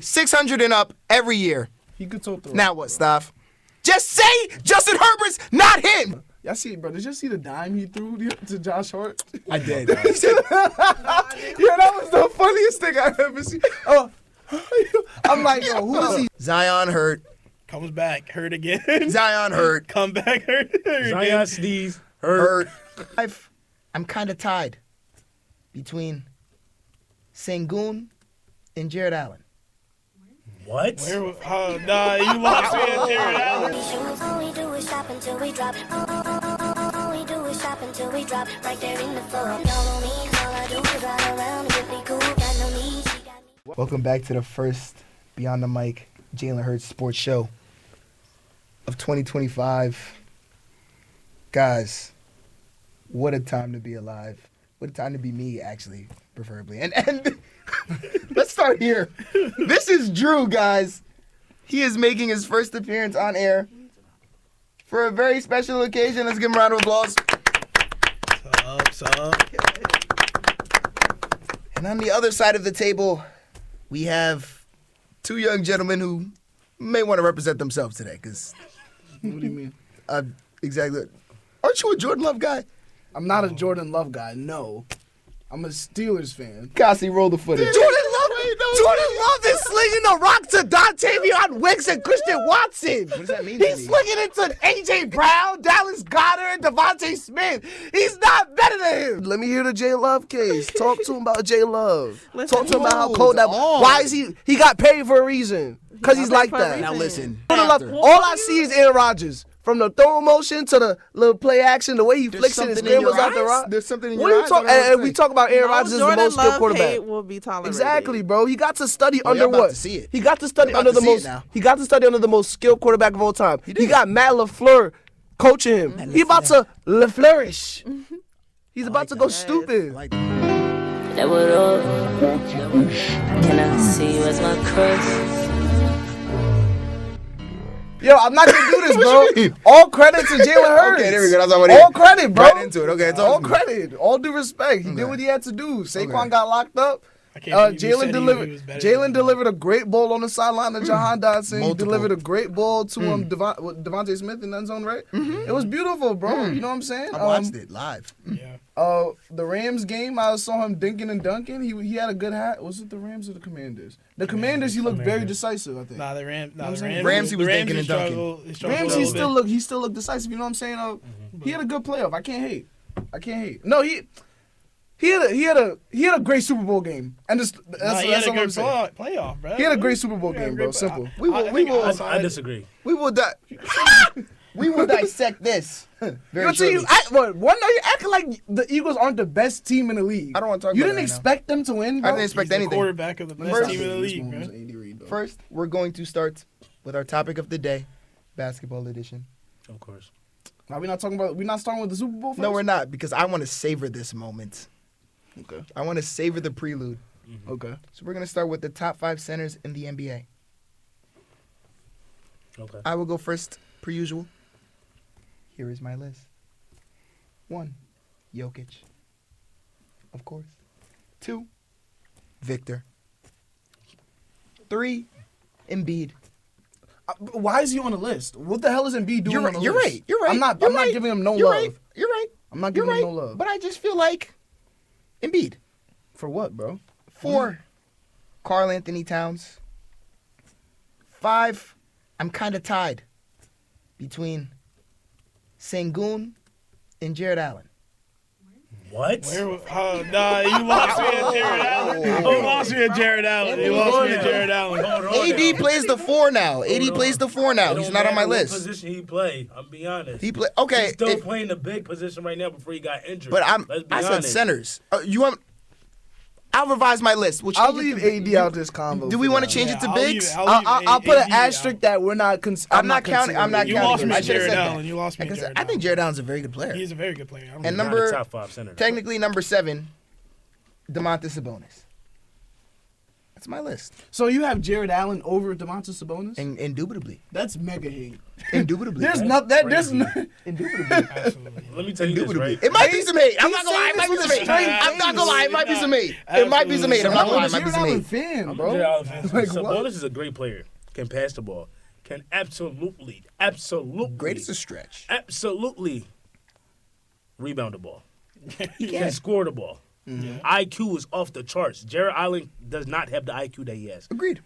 600 and up every year. He could talk the Now what, Staff? Just say Justin Herbert's not him. Y'all see it, bro. Did you see the dime he threw to Josh Hart? I did. Yeah, that was the funniest thing I've ever seen. Oh, I'm like, yo, who is he? Zion hurt. Comes back, hurt again. Zion hurt. Come back, hurt Zion again. sneeze. Hurt. I'm kind of tied between Sengun and Jared Allen. What? Nah, you lost me at Jared Allen. All we do is shop until we drop. All we do is shop until we drop. Right there in the floor. Y'all know me. All I do is ride around and get me cool. Got no need. She got me. Welcome back to the first Beyond the Mic Jalen Hurts sports show of 2025. Guys, what a time to be alive. What a time to be me, actually, preferably. And let's start here. This is Drew, guys. He is making his first appearance on air for a very special occasion. Let's give him a round of applause. What's up? And on the other side of the table, we have two young gentlemen who may want to represent themselves today. Because What do you mean? exactly. Aren't you a Jordan Love guy? I'm not a Jordan Love guy. No, I'm a Steelers fan. Cassie, roll the footage. Jordan Love is slinging the rock to Dontavion Wicks and Christian Watson. What does that mean to He's me? slinging it to A.J. Brown, Dallas Goedert, and Devontae Smith. He's not better than him. Let me hear the J Love case. Talk to him about J Love. Listen, Talk to him about how hold cold that. on. Why is he got paid for a reason? Because he's like for a that. reason. Now listen. Jordan Love, After. all I see is Aaron Rodgers. From the throw motion to the little play action, the way he There's flicks it and something in your scrambles out the eyes? rock. There's something in What your are you eyes? talking? I don't And we think. talk about Aaron Rodgers as the Jordan most skilled Love quarterback. hate will be tolerated. Exactly, bro. He got to study Oh, under y'all about what? to see it. He got to study You're under about the to see it most. now. He got to study under the most skilled quarterback of all time. He did. got Matt LaFleur coaching him. He about to flourish. He's about to go stupid. Like that. That would all. Can I see you as my crush? Yo, I'm not gonna do this, What bro. you mean? All credit to Jalen Hurts. Okay, there we go. That's what All credit, bro. Right into it. Okay, talk All to me. credit. All due respect. He did Okay. what he had to do. Saquon Okay. got locked up. I can't believe you said Jalen he delivered. was better Jalen than delivered a great ball on the sideline to Jahan Dotson. He Multiple. delivered a great ball to Devontae Smith in that zone, right? It was beautiful, bro. You know what I'm saying? I watched it live. Yeah. The Rams game, I saw him dinking and dunking. He had a good hat. Was it the Rams or the Commanders? The Commanders, he looked very decisive, I think. Nah, the Rams. Rams, he was thinking and dunking. Rams, he still looked decisive. You know what I'm saying? He had a good playoff. I can't hate. No, he had a great Super Bowl game, and that's He had a all good I'm saying. playoff, bro. He had a great Super Bowl game, bro. Simple. I disagree. We will we will dissect this very Yo, shortly. you acting like the Eagles aren't the best team in the league. I don't wanna talk You about didn't it right expect them to win, bro? I didn't expect He's the anything. quarterback of the best First- team in the league, man. First, we're going to start with our topic of the day, basketball edition. Of course. Are we not starting with the Super Bowl first? No, we're not, because I want to savor this moment. Okay. I want to savor the prelude. Okay. So we're going to start with the top 5 centers in the NBA. Okay. I will go first, per usual. Here is my list. 1, Jokic. Of course. 2, Victor. 3, Embiid. Why is he on the list? What the hell is Embiid doing on the You're list? right. You're right. I'm not giving him no You're love. right. You're right. I'm not You're giving right. him no love. But I just feel like Embiid. For what, bro? 4, Karl Anthony Towns. 5, I'm kind of tied between Sengun and Jared Allen. What? Nah, you lost me at Jared Allen. You lost me at Jared Allen. You lost me at Jared Allen. Hold on AD now. plays the 4 now. AD Hold plays on. the 4 now. It He's don't not on my matter what list. position he play. I'm be honest. He play okay. He's still if- playing the big position right now before he got injured. but Let's be I said honest. centers. You want? I'll revise my list. We'll I'll change it leave to- AD out this combo. Do we for want now. to change it to I'll bigs? leave I'll put an AD out. asterisk that we're not. I'm not counting. I'm not You counting. lost me I at should've Jared said that. Allen. You lost me Like I at said, Jared I think Allen. Jared Allen's a very good player. He's a very good player. And Not number a top 5 center. technically number 7, DeMontis Sabonis. That's my list. So you have Jared Allen over DeMontis Sabonis? And indubitably. That's mega hate. Indubitably. There's not that. There's no, Indubitably. Absolutely. Let me tell you this, right? It might be some hate. I'm He's not gonna lie. It saying might be this some with a hate. straight I'm not gonna lie. It might be face. some hate. It might be some hate. I'm not gonna lie. It might be some hate. fan, I'm bro. a Jared Allen fan. Like, Sabonis what? is a great player. Can pass the ball. Can absolutely Great is a stretch. absolutely rebound the ball. Can score the ball. IQ is off the charts. Jared Allen does not have the IQ that he has. Agreed.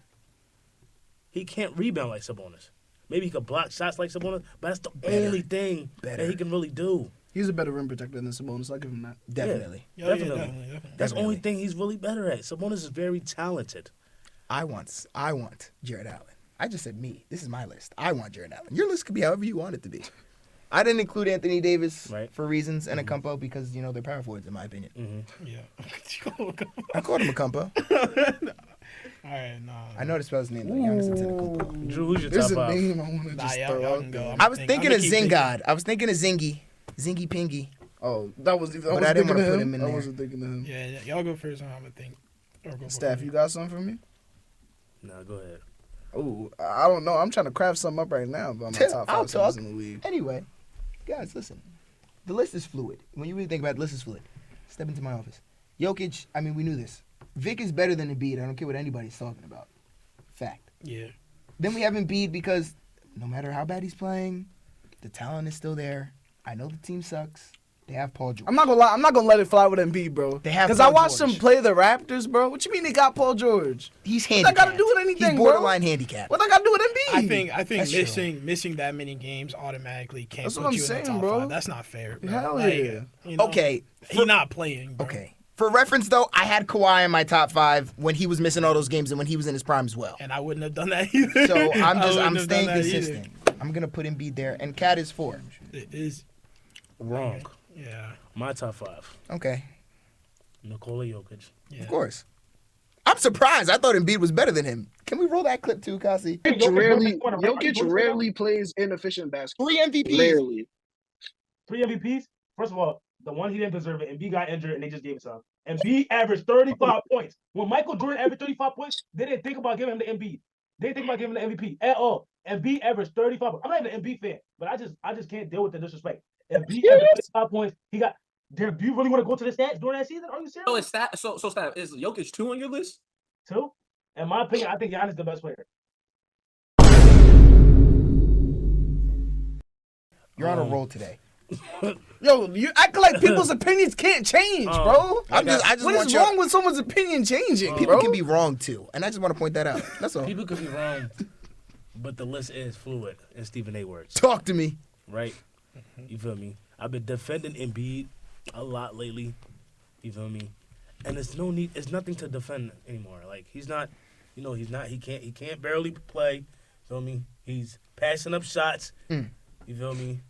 He can't rebound like Sabonis. Maybe he could block shots like Sabonis, but that's the only thing that he can really do. He's a better rim protector than Sabonis. I'll give him that. Definitely. Yeah, yeah, Definitely. definitely. That's the only thing he's really better at. Sabonis is very talented. I want Jared Allen. I just said me. This is my list. I want Jared Allen. Your list could be however you want it to be. I didn't include Anthony Davis for reasons and Acumpo because, you know, they're power forwards in my opinion. Yeah. I called him Acumpo. All right, nah. I know how to spell his name. Though. Giannis Antetokounmpo. Drew, who's your There's top a five? name I want to Nah, just y'all throw can out go. there. I was thinking of keep thinking. Zingard. I was thinking of Zingy Pingy. Oh, that was. But I didn't want to put him in I there. wasn't thinking of him. Yeah, y'all go first. I'm gonna think. Or go Steph, before you got something for me? Nah, go ahead. Oh, I don't know. I'm trying to craft something up right now about my top I'll five talk. centers in the league. Anyway, guys, listen. The list is fluid. When you really think about it, the list is fluid. Step into my office. Jokic, I mean, we knew this. Vic is better than Embiid. I don't care what anybody's talking about. Fact. Yeah. Then we have Embiid because no matter how bad he's playing, the talent is still there. I know the team sucks. They have Paul George. I'm not gonna lie. I'm not gonna let it fly with Embiid, bro. They have because I Paul watched George. him play the Raptors, bro. What you mean they got Paul George? He's What handicapped. that got to do with anything, He's bro? borderline handicapped. What that got to do with Embiid? I think That's missing that many games automatically can't That's put what I'm you in saying, the top bro. five. That's not fair. Bro. Hell Like, yeah. you know, Okay. He's not playing. Bro. Okay. For reference, though, I had Kawhi in my top 5 when he was missing all those games and when he was in his prime as well. And I wouldn't have done that either. So I'm I wouldn't have staying done that either. consistent. I'm gonna put Embiid there, and Cat is 4. It is. Wrong. Yeah. My top five. Okay, Nikola Jokic. Yeah. of course. I'm surprised. I thought Embiid was better than him. Can we roll that clip too, Kasi? Jokic rarely plays inefficient basketball. 3 MVPs. Rarely. 3 MVPs. First of all, the one he didn't deserve it, and B got injured, and they just gave it to him. And B averaged 35 points. When Michael Jordan averaged 35 points, they didn't think about giving him the MB. They didn't think about giving him the MVP at all. And B averaged 35. I'm not even an MB fan, but I just can't deal with the disrespect. And B averaged 35 points. He got. Do you really want to go to the stats during that season? Are you serious? So is that so Steph, is Jokic 2 on your list? 2. In my opinion, I think Giannis is the best player. You're on a roll today. Yo, you act like people's opinions can't change, bro. I just What want is you. wrong with someone's opinion changing, People bro? can be wrong too, and I just want to point that out. That's all. People could be wrong, but the list is fluid, in Stephen A. words. Talk to me. Right? You feel me? I've been defending Embiid a lot lately. You feel me? And it's no need. It's nothing to defend anymore. Like he's not. You know, he's not. He can't barely play. Feel me? He's passing up shots. You feel me?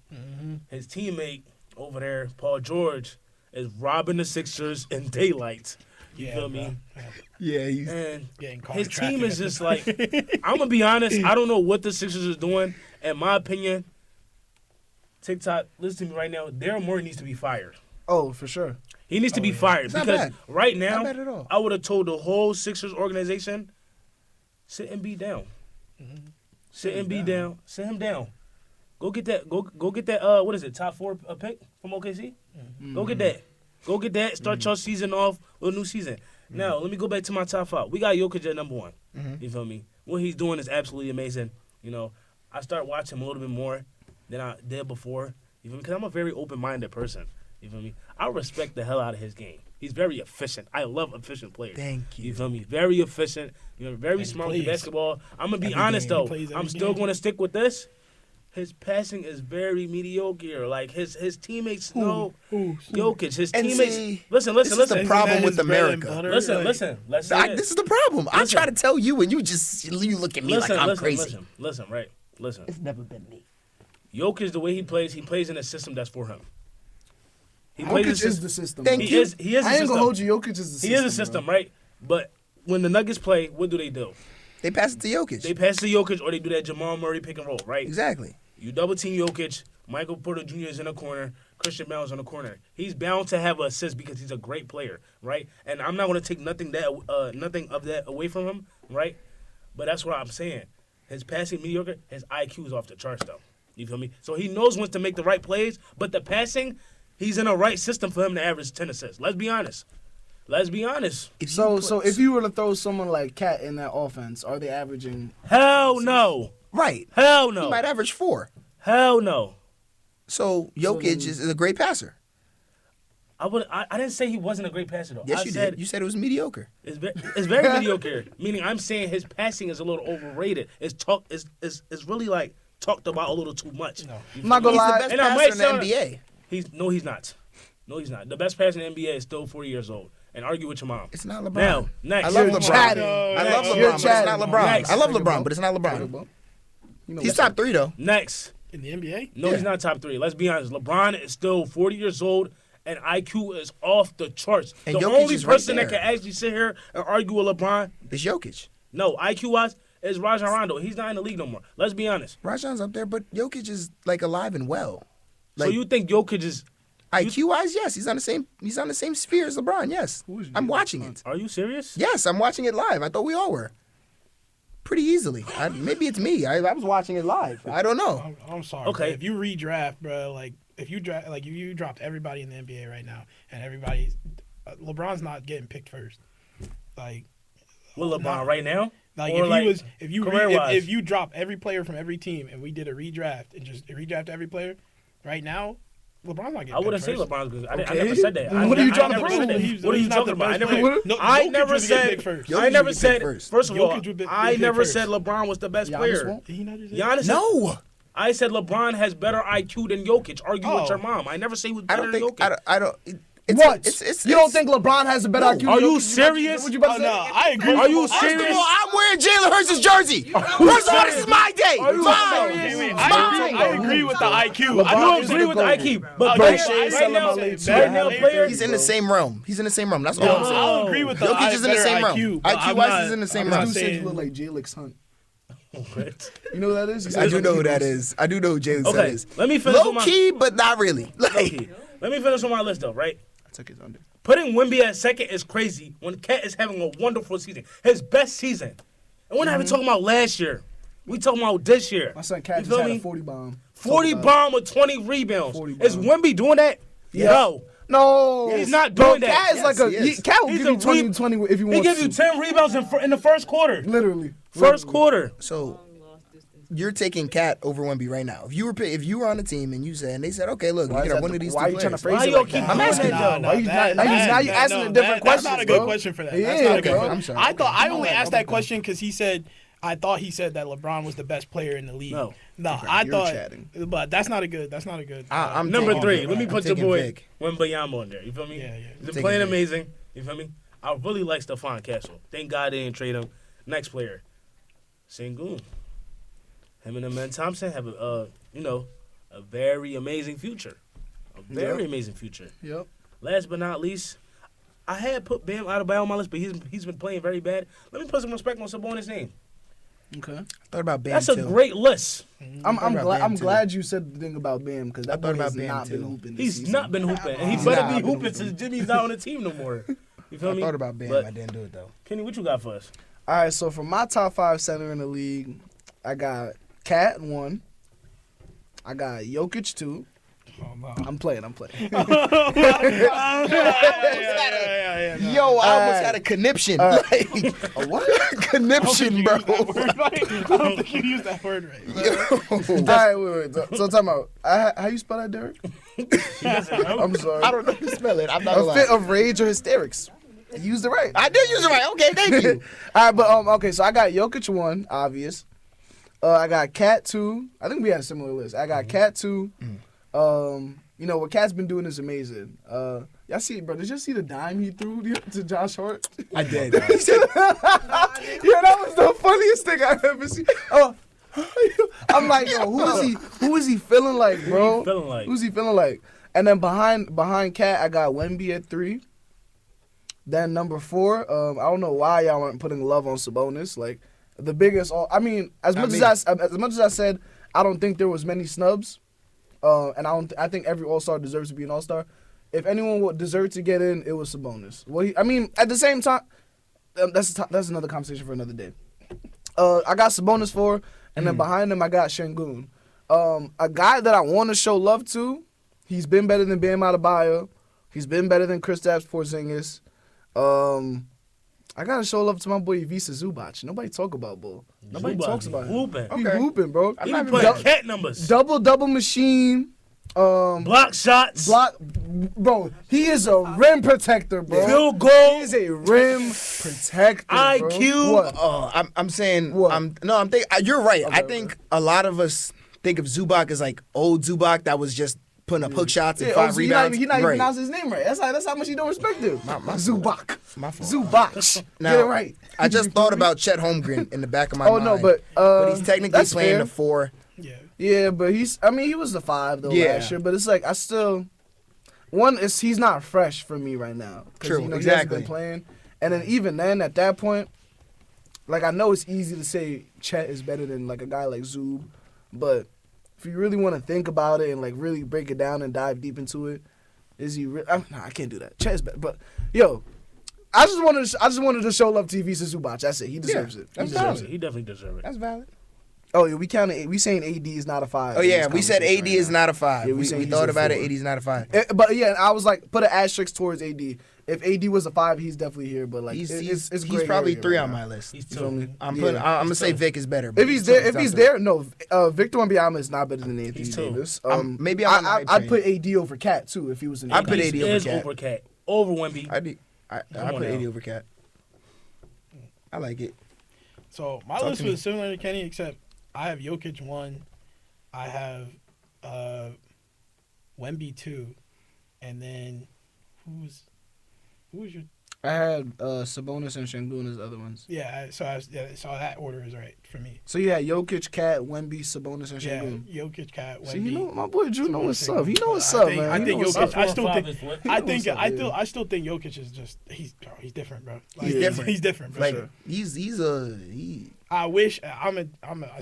His teammate over there, Paul George, is robbing the Sixers in daylight. You feel me? Yeah, he's And Getting caught his in traffic team at is the just like, I'm gonna be honest. I don't know what the Sixers is doing. In my opinion, TikTok, listen to me right now. Daryl Morey needs to be fired. Oh, for sure. He needs to be fired not because bad. right Not now, bad at all. I would have told the whole Sixers organization, sit and be down. Sit and be down. Sit him down. Go get that. Go get that. What is it? Top 4 pick from OKC. Go get that. Go get that. Start your season off with a new season. Now let me go back to my top 5. We got Jokic at number 1. You feel me? What he's doing is absolutely amazing. You know, I start watching him a little bit more than I did before. You feel me? Because I'm a very open-minded person. You feel me? I respect the hell out of his game. He's very efficient. I love efficient players. Thank you. You feel me? Very efficient. You know, very smart with the plays. basketball. I'm gonna be Every honest game. though. Plays every I'm still game. going to stick with this. His passing is very mediocre. Like his teammates know Jokic. His And teammates. see, listen. this is the Isn't problem that with his bread and America. butter? Listen. Like, Listen. Let's say This is the problem. I Listen. try to tell you, and you look at me like I'm crazy. Listen. Right. Listen. It's never been me. Jokic, the way he plays in a system that's for him. He plays Jokic a is system. the system. Thank bro. He is. He is. A I ain't system. gonna hold you. Jokic is the system. He is a system, bro. right? But when the Nuggets play, what do? They pass it to Jokic. They pass to Jokic or they do that Jamal Murray pick and roll, right? Exactly. You double team Jokic, Michael Porter Jr. is in the corner, Christian Brown's in the corner. He's bound to have an assist because he's a great player, right? And I'm not going to take nothing of that away from him, right? But that's what I'm saying. His passing mediocre, his IQ is off the charts though. You feel me? So he knows when to make the right plays, but the passing, he's in a right system for him to average 10 assists. Let's be honest. So if you were to throw someone like Cat in that offense, are they averaging? Hell no. Right. Hell no. He might average 4. Hell no. So Jokic is a great passer. I didn't say he wasn't a great passer though. Yes, you did. You said it was mediocre. It's very mediocre. Meaning, I'm saying his passing is a little overrated. It's really like talked about a little too much. No. I'm not gonna lie. He's the best passer in the NBA. He's not. No, he's not. The best passer in the NBA is still 40 years old. And argue with your mom. It's not LeBron. Now, next. I love You're LeBron. chatting. I love LeBron, You're but it's not chatting. LeBron. Next. I love LeBron, but it's not LeBron. He's top 3 though. Next. In the NBA? No, he's not top 3. Let's be honest. LeBron is still 40 years old, and IQ is off the charts. And the Jokic only is right person that there. can actually sit here and argue with LeBron, It's Jokic. no, IQ-wise, is Rajon Rondo. He's not in the league no more. Let's be honest. Rajon's up there, but Jokic is like alive and well. So you think Jokic is... IQ wise, yes, he's on the same sphere as LeBron. Yes, I'm watching it. Are you serious? Yes, I'm watching it live. I thought we all were. Pretty easily. Maybe it's me. I was watching it live. I don't know. I'm sorry. Okay. If you redraft, bro, if you dropped everybody in the NBA right now, and LeBron's not getting picked first. Like, With LeBron right now? Like Or if you drop every player from every team and we did a redraft and just redraft every player, right now, LeBron's not getting. I wouldn't say picked LeBron's good. I Okay. never said that. What are you trying to never prove? said that. He's What are you not talking the about? best player. No, I Jokic never would get said. picked first. I never Jokic said. would get picked First of all, Jokic would get I picked never first. said LeBron was the best Giannis player. won't? Did he not just say Giannis. No, I said LeBron has better IQ than Jokic. Argue with your mom. I never say he was I better don't than think. Jokic. I don't. You don't think LeBron has a better IQ? Are than you Jokic? serious? What you about to say? No, I agree. Are you First of serious? all, I'm wearing Jalen Hurts' jersey. First of all, this is my day. Are you Mine. serious? I agree with the IQ. I don't agree with the IQ, but Bro, right Shay's now, selling my late player. He's in the same realm. He's in the same realm. That's all I'm saying. I'll agree with the Jokic is in the better same realm. IQ. but I'm IQ-wise, not- he's in the same I'm realm. not You said you saying- look like Jalix Hunt. What? You know who that is? I do know who that is. I do know who Jalen Okay, is. let me finish Low with my. key, but not really. Like, Okay, let me finish with my list though, right? I took his under. Putting Wemby at second is crazy when Cat is having a wonderful season. His best season. And we're not even talking about last year. We talking about this year. My son Cat You just feel had me? a 40 bomb. 40 bomb with 20 rebounds. 40 Is bomb. Wemby doing that? Yeah. No. No, He's not Bro, doing that. Cat is Yes, like he a is. Cat will He's give a you 20, re- 20 if you want. He gives you to. 10 rebounds in the first quarter. Literally. First quarter. so you're taking Cat over Wemby right now. If you were on the team and they said, okay, look, Why you is get that one the- of these why two you trying to players. phrase Why it you like keep that? I'm asking No, though. no, Why you that- now that- you asking no, a different That's not question, a good bro. question for that. Yeah, That's not a good bro. question. I'm sorry. I only Okay. asked that question because I thought he said that LeBron was the best player in the league. No. I you're thought, chatting. but that's not a good. I'm Number taking 3. Vic. Let me I'm put your taking boy Vic. Wembayama on there. You feel me? Yeah, yeah. He's Taking playing Vic. amazing. You feel me? I really like Stephon Castle. Thank God they didn't trade him. Next player. Sengun. Him and Ben Thompson have a very amazing future. A very amazing future. Yep. Last but not least, I had put Bam out of on my list, but he's been playing very bad. Let me put some respect on Sabonis' name. Okay. I thought about Bam That's too. a great list. I'm about glad. Bam, I'm too. glad you said the thing about Bam because that I thought boy has about Bam, not been too. hooping. This He's season. not been hooping, and he He's better not be been hooping hooping. since Jimmy's not on the team no more. You feel I me? thought about Bam. But, I didn't do it though. Kenny, what you got for us? All right, so for my top 5 center in the league, I got Cat 1. I got Jokic 2. Oh, no. I'm playing. Yeah. Yo, I almost had a conniption. Like, A what? conniption, bro. I don't think you used that word right. All right, wait. So talking about how you spell that, Derek? I'm sorry. I don't know how to spell it. I'm not A gonna fit lie. of rage or hysterics. You used it right. I did use it right. Okay, thank you. All right, but okay. So I got Jokic 1, obvious. I got Cat 2. I think we had a similar list. I got Cat 2. What Cat's been doing is amazing. Y'all see it, bro? Did you see the dime he threw to Josh Hart? I did. Yeah, that was the funniest thing I've ever seen. Oh, I'm like, yo, who is he feeling like, bro? Feeling like. Who's he feeling like? And then behind Cat, I got Wemby at 3. Then number 4, I don't know why y'all aren't putting love on Sabonis. Like the biggest. As much as I said, I don't think there was many snubs. And I think every All-Star deserves to be an All-Star. If anyone would deserve to get in, it was Sabonis. Well, at the same time, that's another conversation for another day. I got Sabonis 4, and then behind him I got Şengün. A guy that I want to show love to, he's been better than Bam Adebayo. He's been better than Kristaps Porzingis. I gotta show love to my boy Ivica Zubac. Nobody talk about Bull. Nobody talks about him. Hooping. He hooping, bro. He be putting cat numbers. Double machine. Block shots. Bro, he is a rim protector, bro. Field goal. He is a rim protector, bro. IQ. What? I'm saying. What? I'm thinking. You're right. Okay, I think a lot of us think of Zubac as like old Zubac that was just putting up hook shots and 5 rebounds. He not even Right. pronounce his name right. That's how much he don't respect him. Zubac. My fault. Zubac. Now, Get it right. I just thought about Chet Holmgren in the back of my Oh mind. no, but he's technically that's playing fair. the 4. Yeah. Yeah, but he was the 5 though Yeah. last year. But it's like I still he's not fresh for me right now. 'Cause, True, he hasn't exactly. been playing, and then even then at that point, like I know it's easy to say Chet is better than like a guy like Zub, but if you really want to think about it and like really break it down and dive deep into it, is he? I can't do that. Chet is better, but yo. I just wanted to show love to Ivica Zubac. That's it. He deserves it. that's He deserves valid. it. He definitely deserves it. That's valid. Oh yeah, we saying AD is not a 5. Oh in yeah, this we said conversation AD right is now. not a 5. Yeah, we we saying he's thought a about it. 4. AD is not a 5. But yeah, I was like, put an asterisk towards AD. If AD was a 5, he's definitely here. But like, He's it's he's gray probably area 3 right on now. my list. He's You feel me? I'm Yeah. putting. I'm gonna say two. Vic is better. but If he's there, tough. no, Victor Wembanyama is not better than Anthony He's two. Davis. Maybe I'm on the hype I'd train. put AD over Cat too if he was in. I put AD over is Cat. over Cat. Over Wemby. I Come put on 80 now. over Cat. I like it. So my Talk list to me. was similar to Kenny, except I have Jokic 1, I have Wemby 2, and then who was your? I had Sabonis and Şengün as other ones. Yeah, so that order is right for me. So you had Jokic, Cat, Wemby, Sabonis, and Yeah, Şengün. Jokic, Cat, Wemby. See, you know my boy Drew know what's Sabonis, up. He know what's I up, think- man. I He think know what's Jokic- up. I still think- Is what? I knows think something, I still think Jokic is just he's different, bro. Like, He's different. He's different, bro. Like he. I wish I'm a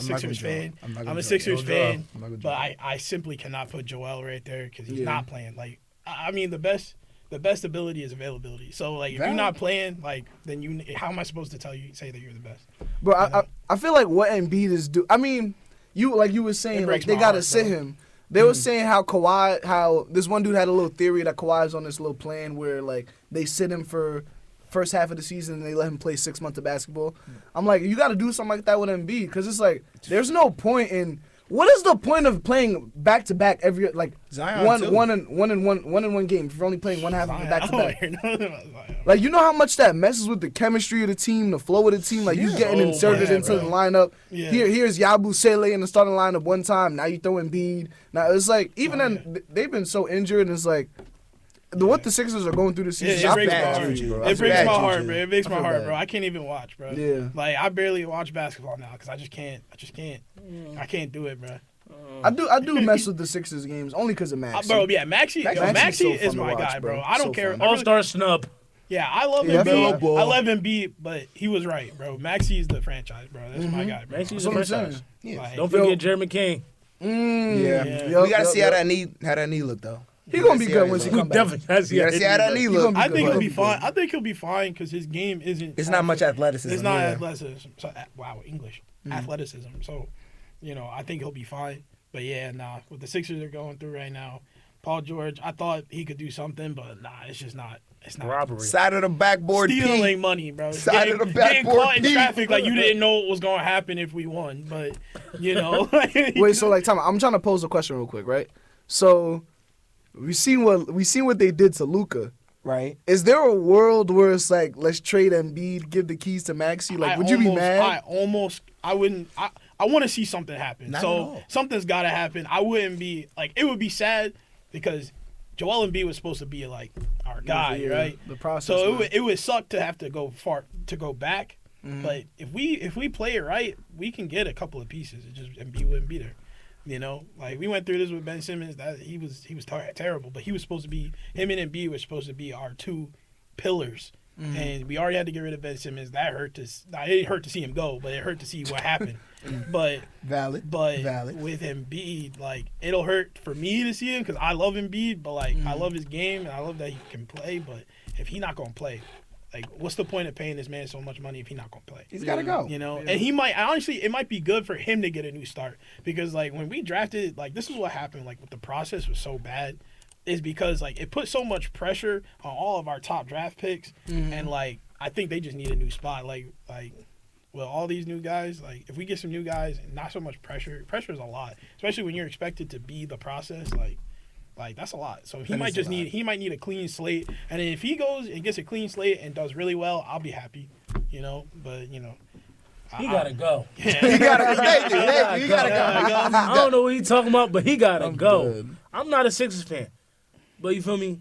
Sixers gonna fan. draw. I'm not I'm gonna a draw. Sixers No draw. fan, I'm not gonna but draw. I simply cannot put Joel right there because he's Yeah. not playing. Like I mean, the best ability is availability. So like if Valid. you're not playing, like then how am I supposed to say that you're the best? Bro, I feel like what Embiid is do. I mean, you were saying like breaks they my gotta heart, sit bro. him. They were saying how this one dude had a little theory that Kawhi's on this little plan where like they sit him for first half of the season and they let him play 6 months of basketball. I'm like, you got to do something like that with Embiid because it's like there's no point in. What is the point of playing back to back every like Zion too. one in one game if you're only playing one half of it back to I don't back? hear nothing about Zion. Like, you know how much that messes with the chemistry of the team, the flow of the team? Like, you getting Oh, inserted yeah, into bro. the lineup. Yeah. Here's Yabu Sele in the starting lineup one time. Now you throw Embiid. Now, it's like, even then, they've been so injured, and it's like, what the Sixers are going through this Yeah, season, it breaks my bad heart. juju, bro. It That's breaks bad my juju. heart, bro. It breaks I my feel heart, bad. bro. I can't even watch, bro. Yeah. Like I barely watch basketball now because I just can't. I can't do it, bro. I do mess with the Sixers games only because of Max. Bro, yeah, Maxey Maxi's so is fun to my watch, guy, bro. bro. I don't So care. fun. I really- All-star snub. Yeah, I love Yeah, Embiid. bro. I love Embiid, but he was right, bro. Maxey's the franchise, bro. That's my guy, bro. Maxey's That's what a I'm franchise. saying. Like, Don't forget Jeremy King. Yeah. Yup, We gotta yup, see yup. how that knee look though. He gonna be good once he look. come back. Definitely has We gotta see how that knee look. I think he'll be good. fine. I think he'll be fine because his game isn't. It's not much athleticism. It's not yeah. athleticism. So, wow, English athleticism. So, I think he'll be fine. But yeah, nah. What the Sixers are going through right now, Paul George. I thought he could do something, but nah, it's just not. It's not. Robbery. Side of the backboard. Stealing P. money, bro. Side of the Getting backboard caught in P. traffic like you didn't know what was going to happen if we won. But, Wait, so like, I'm trying to pose a question real quick, right? So, we seen what they did to Luka. Right. Is there a world where it's like, let's trade Embiid, give the keys to Maxey? Like, would you be mad? I wouldn't. I want to see something happen. Not at So all. something's got to happen. I wouldn't be like. It would be sad because Joel Embiid was supposed to be like our guy, Yeah, right? the process, So man. it would suck to have to go back. Mm-hmm. But if we play it right, we can get a couple of pieces. It just Embiid wouldn't be there. Like we went through this with Ben Simmons. That he was terrible, but he was supposed to be him and Embiid were supposed to be our two pillars. Mm-hmm. And we already had to get rid of Ben Simmons. That hurt to. It hurt to see him go, but it hurt to see what happened. But Valid. with Embiid, like it'll hurt for me to see him because I love Embiid, but like I love his game and I love that he can play. But if he's not gonna play, Like, what's the point of paying this man so much money if he's not gonna play? He's got to go. You know, and he might honestly, it might be good for him to get a new start because like when we drafted, like this is what happened. Like the process was so bad, is because like it put so much pressure on all of our top draft picks, and like I think they just need a new spot. Like well, all these new guys, like if we get some new guys and not so much pressure is a lot, especially when you're expected to be the process. Like that's a lot. So he might need a clean slate. And then if he goes and gets a clean slate and does really well, I'll be happy. You know, but you know, He gotta go. yeah. You gotta go. He gotta go. I don't know what he's talking about, but he gotta go. good. I'm not a Sixers fan, but you feel me?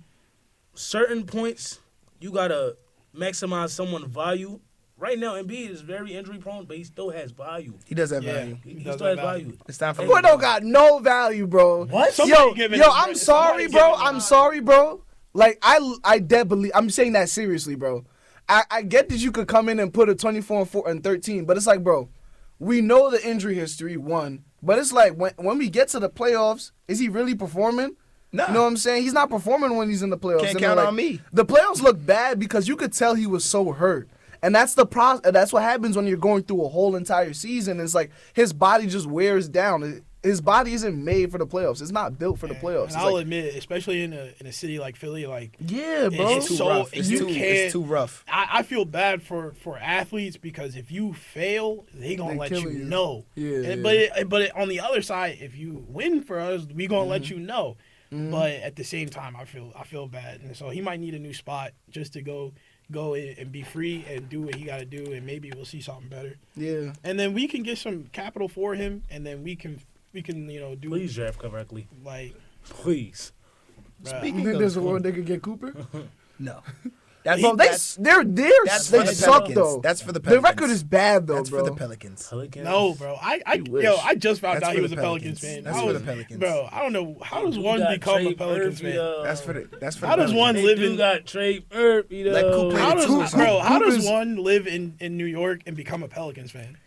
Certain points you gotta maximize someone's value. Right now, Embiid is very injury prone, but he still has value. He does have Yeah. value. He does still has have value. value. It's time for Boy don't got no value, bro. What? Somebody giving him I'm credit. sorry, Somebody bro. giving him I'm sorry, bro. Like I dead believe. I'm saying that seriously, bro. I get that you could come in and put a 24 and 4 and 13, but it's like, bro, we know the injury history, one, but it's like when we get to the playoffs, is he really performing? Nah. You know what I'm saying? He's not performing when he's in the playoffs. Can't And then, count like, on me. The playoffs look bad because you could tell he was so hurt. And that's the that's what happens when you're going through a whole entire season. It's like his body just wears down. His body isn't made for the playoffs. It's not built for the playoffs. And It's I'll like, admit, especially in a city like Philly, like yeah, bro. it's so rough. It's you too- can't. it's too rough. I feel bad for athletes because if you fail, they gonna They let kill you you. know. Yeah, But on the other side, if you win for us, we gonna Mm-hmm. let you know. But at the same time, I feel bad, and so he might need a new spot just to go in and be free and do what he got to do, and maybe we'll see something better. Yeah. And then we can get some capital for him, and then we can do Please draft correctly. like. Please. bruh. You think there's a world they could get Cooper? No. That's, Bro, that's they for the suck Pelicans. though. That's for the The Pelicans. record is bad though, That's bro. for the Pelicans. Pelicans. No, bro. I wish. just found That's out for he was the a Pelicans Pelicans. fan. That's I for was- the Pelicans. Bro, I don't know how does You one got become Trey a Pelicans Murphy, fan. That's for the How Pelicans. does one They live do in? got Trey Murphy, Let Coop play How the does two. how does Cooper's- one live in New York and become a Pelicans fan?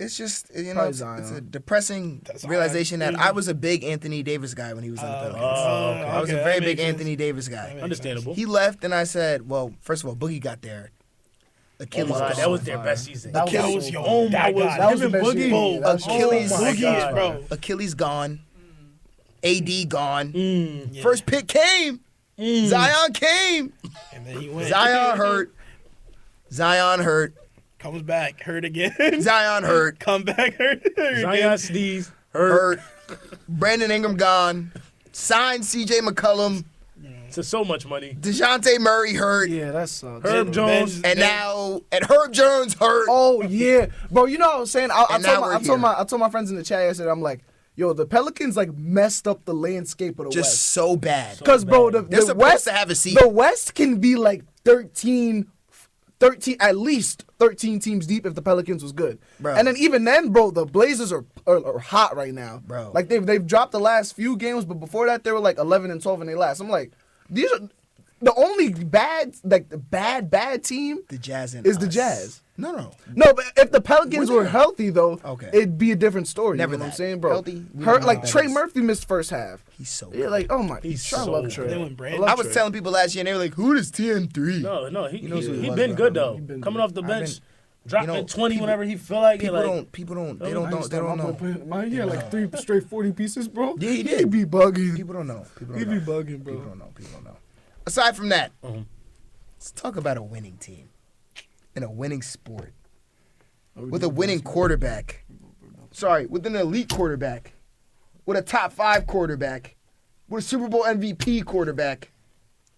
It's just, you know, Probably it's a Zion. depressing That's realization that Zion. I was a big Anthony Davis guy when he was on the Pelicans. okay. I was a okay, very that big makes sense. Anthony Davis guy. That makes Understandable. He left, and I said, well, first of all, Boogie got there. Oh Achilles my God, gone. that was their best season. That That was was so your fun. oh my That was- god. that was Him the and best Boogie, game. That was Achilles, so Boogie, God. bro. Achilles gone. AD gone. Yeah. First pick came. Zion came. And then he went. Zion hurt. Zion hurt. Comes back, hurt again. Zion hurt. Come back, hurt Zion again. sneeze. Hurt. Hurt. Brandon Ingram gone. Signed CJ McCollum. To so much money. DeJounte Murray hurt. Yeah, that sucks. Herb Jones. And now, and Herb Jones hurt. Oh yeah, bro. You know what I was saying? I And now we're here. told my friends in the chat yesterday. I'm like, yo, the Pelicans like messed up the landscape of the Just West. so bad. Because bro, the They're supposed West to have a seat. The West can be like 13 at least 13 teams deep if the Pelicans was good. Bro. And then even then, bro, the Blazers are hot right now. Bro. Like they've dropped the last few games, but before that they were like 11 and 12 in their last. I'm like, these are the only bad team The Jazz and is the us. Jazz. No. No, but if the Pelicans We're were there. healthy though, Okay. it'd be a different story. Never you know what I'm that. saying, bro? Healthy, we Hurt know like how Trey that is. Murphy missed first half. He's so Yeah, good. like oh my, He's I so love good. Trey. Then when Brandon- I love I was Trey. telling people last year, and they were like, who does TM3? No, he knows who he was, been bro. good though. He been Coming good. off the I've bench, been- dropping you know, 20 people- whenever he feel like it. People Like, they don't know. Mine, yeah, like 3 straight 40 pieces, bro. Yeah, he He did. be bugging. People don't know. People He don't be know. bugging, bro. People don't know. People don't know. Aside from that, Mhm. let's talk about a winning team and a winning sport with a winning quarterback. Sorry, with an elite quarterback, with a top 5 quarterback, with a Super Bowl MVP quarterback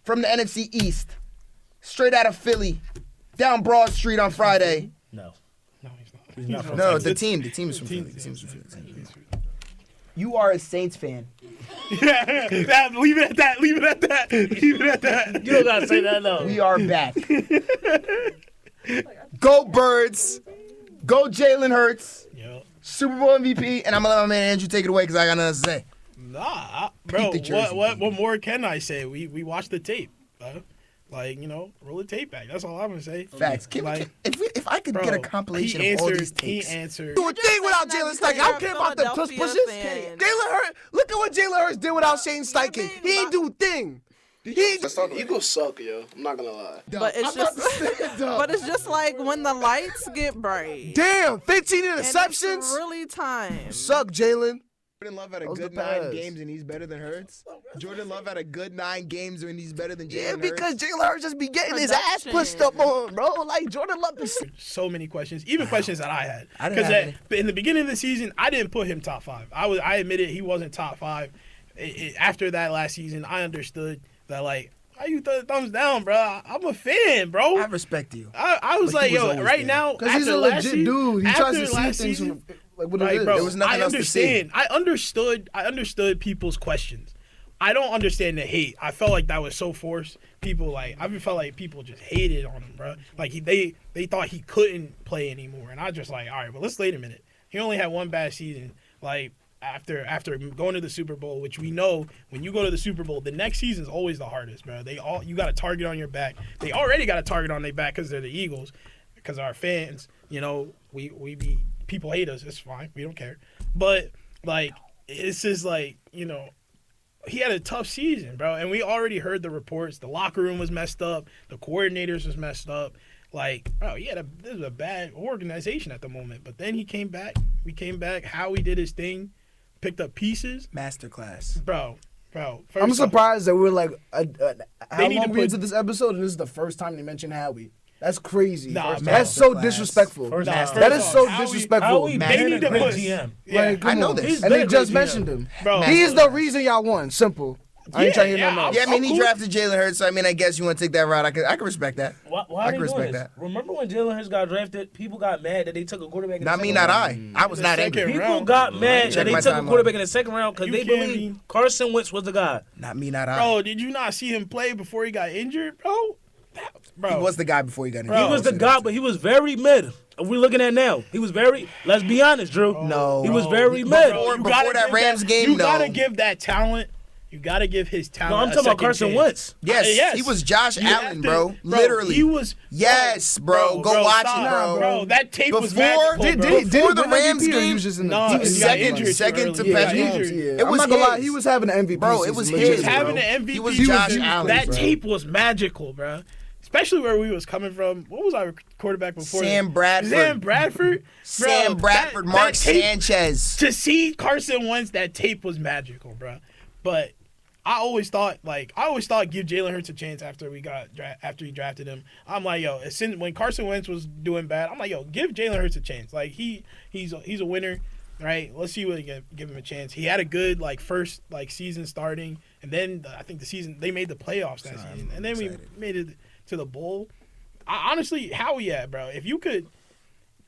from the NFC East, straight out of Philly, down Broad Street on Friday. no. No, he's not. He's not from No, Texas. the team is from Philly. team's- The team's from Philly. You are a Saints fan. Leave it at that. Leave it at that. Leave it at that. You don't gotta say that though. We are back. Go Birds. Go Jalen Hurts. Yo. Super Bowl MVP. And I'm going to let my man Andrew take it away because I got nothing else to say. Nah, bro. the jersey, What baby. more can I say? We watched the tape, bro. Like, roll the tape back. That's all I'm gonna say. Facts. If I could Bro, get a compilation he of all answered- these tapes. He answered. Do a thing without Jalen Steichen. I don't care about the tush pushes. Jalen Hurts. Look at what Jalen Hurts did without Shane Steichen. He ain't do a thing. The Eagles suck, yo. I'm not gonna lie. But it's just like when the lights get bright. Damn, 15 and it's interceptions. really time. Suck, Jalen. Jordan Love had a That was good the 9 pass. games and he's better than Hurts. Jordan Love had a good 9 games and he's better than Jalen Yeah, Hurts. because Jalen Hurts just be getting his ass pushed up on, bro. Like Jordan Love is. So many questions, even questions that I had. I didn't have Because in the beginning of the season, I didn't put him top 5. I admitted he wasn't top 5. After that last season, I understood that, like, how you thumbs down, bro? I'm a fan, bro. I respect you. I was But like, he was yo, always right there. now, Because he's after a last legit season- dude. He after tries to see last things season, from like what it like, is. bro, There was nothing I else to see. understand. I understood people's questions. I don't understand the hate. I felt like that was so forced. People I felt like people just hated on him, bro. Like they thought he couldn't play anymore, and I just like, all right, well, let's wait a minute. He only had one bad season. Like after going to the Super Bowl, which we know when you go to the Super Bowl, the next season's always the hardest, bro. You got a target on your back. They already got a target on their back because they're the Eagles, because our fans, you know, people hate us. It's fine. We don't care. But like, it's just like, you know, he had a tough season, bro. And we already heard the reports. The locker room was messed up. The coordinators was messed up. Like, bro, this was a bad organization at the moment. But then he came back. We came back. Howie did his thing. Picked up pieces. Masterclass. Bro. I'm surprised that we're like, how need long to we put- into this episode and this is the first time they mention Howie. That's crazy. Nah, That's so masterclass. disrespectful. First off, That is so Howie- disrespectful. Howie Man, They been need a to great put GM. Yeah, Like, come I know on. this. He's And been they a just great mentioned GM. him. Bro. He's the reason y'all won. Simple. I ain't trying to hear nothing else. Yeah, I mean, I'm he cool. drafted Jalen Hurts, so I mean, I guess you want to take that route. I can respect that. Why I are can they doing respect this? that. Remember when Jalen Hurts got drafted? People got mad that they took a quarterback in Not the me, second not round. I. I was not second angry. round. People got mad Check that they my took a timeline. quarterback in the second round because You they can't believe be- Carson Wentz was the guy. Not me, not I. Bro, did you not see him play before he got injured, bro? Bro. He was the guy before he got injured. Bro. He was the guy, but he was very mid. If we're looking at now, he was very. Let's be honest, Drew. No. he was very mid. Before You gotta that give Rams game, you no. gotta give that talent. You gotta give his No, talent. I'm a talking about second Carson chance. Wentz. Yes, he was Josh You have Allen, to- bro. Literally. He was. Yes, bro. Go watch stop, it, bro. Bro, that tape was Before- magical, did- bro. did- Before the win MVP Rams or he game, was just in the No, he he was got second- injured too second early. to He got Patrick Mahomes. injured. Yeah, It I'm was not gonna lie, his. he was having an MVP. Bro, it season, was He his, was legit, bro. having an MVP. He was season. Josh Allen, That bro. tape was magical, bro. Especially where we was coming from. What was our quarterback before? Sam Bradford. Sam Bradford. Sam Bro, Bradford, that Mark tape- Sanchez. To see Carson Wentz, that tape was magical, bro. But I always thought give Jalen Hurts a chance after he drafted him. I'm like, yo, since when Carson Wentz was doing bad, I'm like, yo, give Jalen Hurts a chance. Like he's a winner, right? Let's see what he give him a chance. He had a good first season starting, and then I think they made the playoffs that season, and then we made it to the bowl. Honestly, how we at, bro? If you could.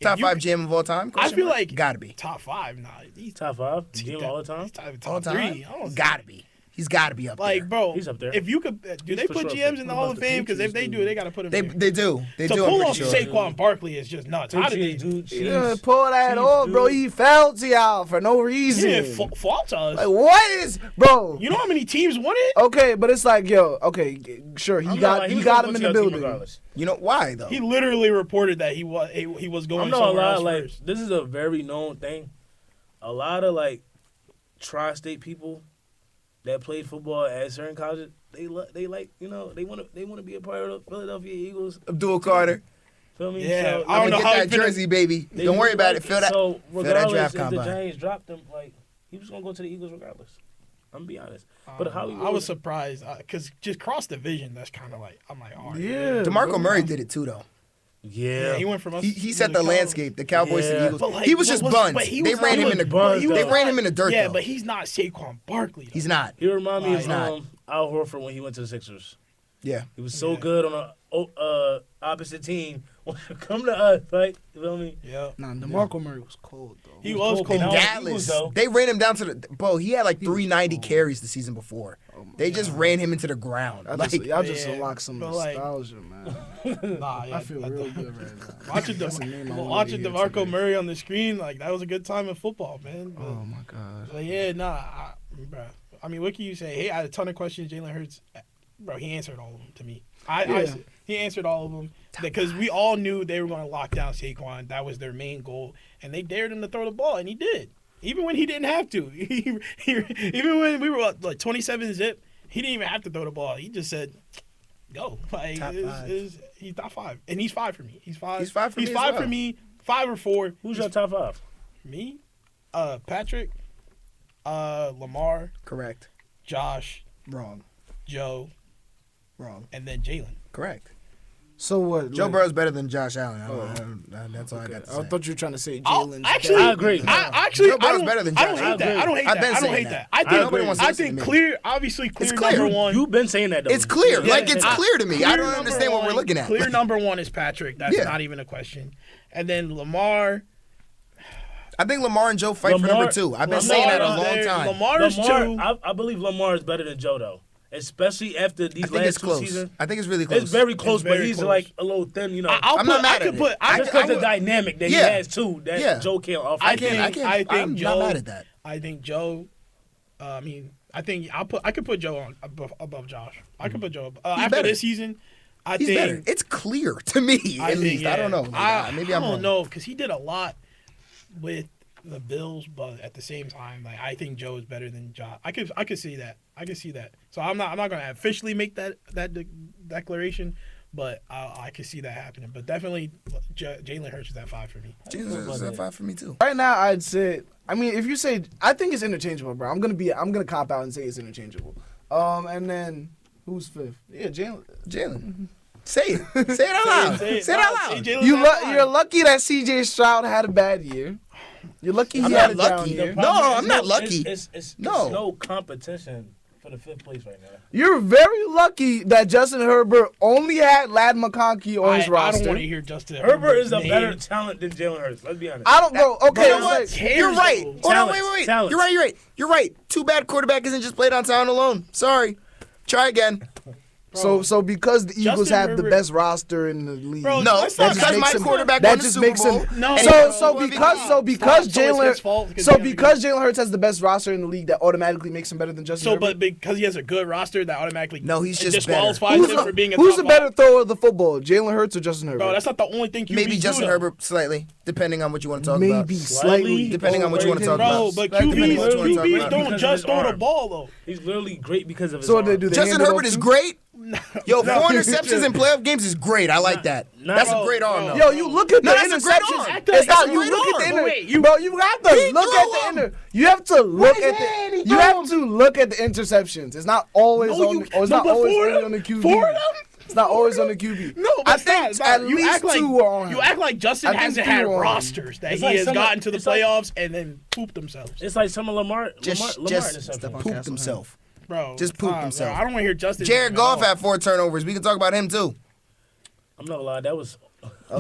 Top 5 GM of all time? I feel like gotta be. top 5. Nah, he's Top 5 GM all the time. top All 3. time? I don't Gotta be. He's gotta be up there. Like, bro, He's up there. If you could, do He's they for put sure GMs up in there. the Hall of Fame? Because if they do, they got to put him They there. do. They To do. pull I'm off pretty sure. Saquon Barkley is just nuts. How did they? Dude, Yeah, pull that off, bro. He fell to y'all for no reason. Yeah, fault to us. Like, what is, bro? You know how many teams won it? Okay, but it's like, yo, okay, sure, he got him in the building. You know why, though? He literally reported that he was going I'm not somewhere gonna else lie, first. this is a very known thing. A lot of tri-state people that played football at certain colleges, they want to be a part of the Philadelphia Eagles. Abdul Carter. Feel me? Yeah, So, I don't know Get how that he finna- jersey, baby. they Don't worry really about like it. Fill that. So fill that regardless, draft if the combine. Giants dropped him, he was gonna go to the Eagles regardless. I'm gonna be honest. But how I was surprised because just cross division. That's kind of I'm like, all right. Yeah. DeMarco Murray did it too, though. Yeah, he went from us. He set the landscape. The Cowboys and Yeah. Eagles. But, He was just buns. but he They was ran not- him in the buns, They though. ran him in the dirt. Yeah, though. but he's not Saquon Barkley. Though. He's not. He remind me He's of not. Al Horford when he went to the Sixers. Yeah. He was so good on a opposite team. Come to us, right? You feel me? Yeah. Nah, DeMarco Murray was cold, though. He was cold. Now, Dallas. though. They ran him down to the. Bro, he had 390 carries the season before. They just ran him into the ground. Y'all just Yeah, unlocked some but, nostalgia, man. Nah, yeah, I feel real good right now. Watching That's the name I wanted watching to hear DeMarco today. Murray on the screen, that was a good time in football, man. But, Oh my god. but yeah, bro. I mean, what can you say? Hey, I had a ton of questions. Jalen Hurts, bro, he answered all of them to me. He answered all of them because we all knew they were going to lock down Saquon. That was their main goal, and they dared him to throw the ball, and he did. Even when he didn't have to. Even when we were 27 zip, he didn't even have to throw the ball. He just said, "Go." Like Top five. he's top 5, and he's 5 for me. He's 5. He's 5 for He's me as 5 well. for me. 5 or 4. Who's your top 5? Me, Patrick, Lamar, Correct. Josh, Wrong. Joe, Wrong. and then Jalen. Correct. So what? Joe like- Burrow's better than Josh Allen. That's all I got to say. I thought you were trying to say Oh, Jalen's. actually, I agree. Joe Burrow's better than I don't Josh hate that. Allen. I don't hate I've that. been I don't saying hate that. that. I Nobody wants to I listen think to me. clear. Obviously, clear It's clear. number 1. You've been saying that though. It's clear. Yeah, Like, it's clear to me. I Clear don't number understand what we're 1, looking at. Clear number 1 is Patrick. That's Yeah. not even a question. And then Lamar. I think Lamar and Joe fight for Lamar- number 2. I've been Lamar saying that a is long there. time. Lamar is 2. I believe Lamar is better than Joe though, especially after these I think it's last 2 close. seasons. I think it's really close. It's very close, very but he's close. like a little thin, you know. I'm not mad at it. Just because the dynamic that Yeah. he has too, that Yeah. Joe can't offer. I I think I'm Joe. not mad at that. I think Joe. I think I could put Joe on above Josh. I could put Joe after better. this season. I He's think better. It's clear to me, at least. I don't know. Like, maybe I I'm don't wrong. know because he did a lot with the Bills, but at the same time, like I think Joe is better than Josh. I could see that. I could see that. So I'm not gonna officially make that declaration, but I could see that happening. But definitely, Jalen Hurts is at 5 for me. Jesus is at 5 for me too. Right now, I'd say. I mean, if you say, I think it's interchangeable, bro. I'm gonna cop out and say it's interchangeable. And then who's 5th? Yeah, Jalen. Say it. Say it out loud. Say it out loud. You're lucky that C.J. Stroud had a bad year. You're lucky he I'm had a not down lucky. year. No, I'm not lucky. It's No. no competition for the 5th place right now. You're very lucky that Justin Herbert only had Lad McConkey on his I roster. don't want to hear Justin Herbert is a name. better talent than Jalen Hurts. Let's be honest. I don't go. Okay, You know it's what? like, You're right. Hold on, Talents, wait. talents. You're right. Too bad quarterback isn't just played on talent alone. Sorry. Try again. so because the Eagles Justin have the Herbert- best roster in the league. Bro, No, let's not- because my him- quarterback that won the just Super makes Bowl. him. No. So Bro, because it's his Jalen fault because he has a good- Jalen Hurts has the best roster in the league, that automatically makes him better than Justin So, Herbert. but because he has a good roster, that automatically No, he's just disqualifies who's him for being a who's top the better 5. thrower of the football, Jalen Hurts or Justin Herbert? Bro, that's not the only thing QBs Maybe do, Justin though. Herbert slightly, depending on what you want to talk about. Maybe slightly, Depending on what you want to talk Bro, about. but Depending on what you wanna talk QBs about. don't Because of just his throw the arm. ball, though. He's literally great because of his So arm. they do they Justin hand it Herbert off is to- great. Yo, No. 4 interceptions in playoff games is great. I like that. Not- That's a great arm, bro. though. Yo, you look at the No, that's a great interceptions. arm. It's not That's a you great look at arm. the inter. Wait, you- Bro, you have to He look threw at the him. inter. You have to look his at hand, the. he You threw have him. to look at the interceptions. It's not always No, on. you- Or it's no, not but always four only of on the them- QB. four of them? It's not always on the QB. No, but I it's think not. It's not. at You least act like, 2 are on him. You act like Justin I think hasn't 2 had are on him. rosters that It's he like has some of- gotten to the it's like- playoffs and then pooped themselves. It's like some of Lamar Just interceptions. pooped himself. Bro, Just pooped bro, himself. I don't want to hear Justin. Jared name at Goff all. had 4 turnovers. We can talk about him, too. I'm not gonna lie, that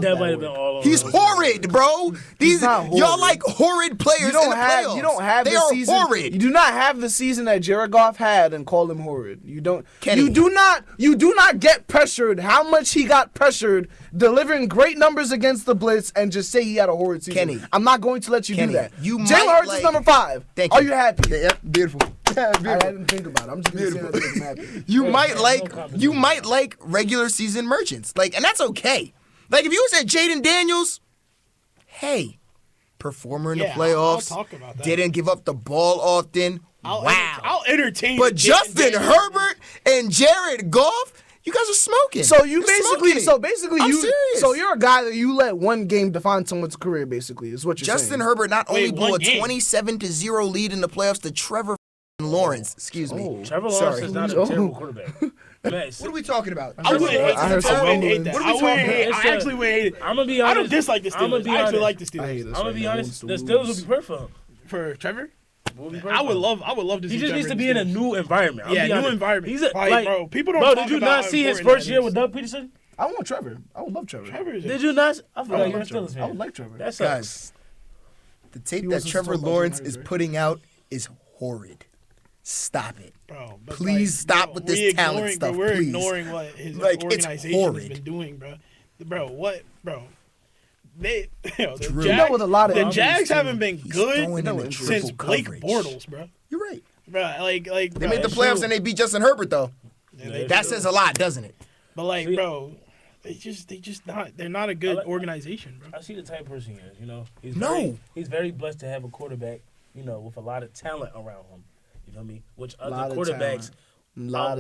bad might have been word. all over. He's horrid, bro. These not y'all horrid. like horrid players You in don't the have. playoffs. You don't have they the are season. horrid. You do not have the season that Jared Goff had and call him horrid. You don't. Kenny. You do not. You do not get pressured. How much he got pressured, delivering great numbers against the blitz, and just say he had a horrid season. Kenny. I'm not going to let you Kenny, do that. you Jalen might Hurts like- is number 5. Thank Are you. you happy? Yep, beautiful. I didn't think about it. I'm just gonna say that I'm happy. You might no like competition. regular season merchants, like, and that's okay. Like if you said Jaden Daniels, hey, performer in the Yeah, playoffs, I'll talk about that. didn't give up the ball often. Wow. I'll entertain. But Jaden Justin Daniels. Herbert and Jared Goff, you guys are smoking. So you You're basically, smoking it. I'm you, serious. so you're a guy that you let one game define someone's career. Basically, is what you're Justin saying. Herbert not only Wait, blew a one game. 27-0 lead in the playoffs to Trevor Lawrence. Excuse me. Trevor Lawrence Sorry. is not a Oh. terrible quarterback. Nice. What are we talking about? I wouldn't hate I heard that. some I wouldn't hate rumblings. that. What are I we wouldn't talking hate. about? I actually wouldn't hate it. I'm gonna be I honest. don't dislike the I'ma Steelers. be I actually honest. like the I hate Steelers. this I'm gonna right be now. honest. The Wants to Steelers lose. would be perfect for him. For Trevor, Would be perfect I for would him. love. I would love to see. He just Trevor needs to in be the in a Steelers. new environment. Yeah, I'll be new honest. environment. He's a, Like, bro, people don't Bro, talk did you about not how see his important first that year is. with Doug Peterson? I want Trevor. I would love Trevor. Trevor is Did you not? I I forgot would you're a like Trevor. Steelers fan. I would like Trevor. That sucks. Guys, the tape He that wants us to Trevor talk about Lawrence Jalen is Hurts, putting out is horrid. Stop it. Bro, but Please stop with this talent ignoring, stuff, Bro, we're please. ignoring what his Like, it's organization has horrid. been doing, bro. Bro, what, bro? They, the Drew. You know, with a lot of the injuries, Jags too. haven't been He's good throwing in the since triple Blake coverage. Bortles, bro. You're right. Bro, like They bro, made the it's playoffs true. and they beat Justin Herbert though. And they- That says a lot, doesn't it? But like, See- bro, they just not. They're not a good like- organization, bro. I see the type of person he is. You know, No. he's very blessed to have a quarterback. You know, with a lot of talent around him. You know what I mean? Which other Lot of quarterbacks talent. lot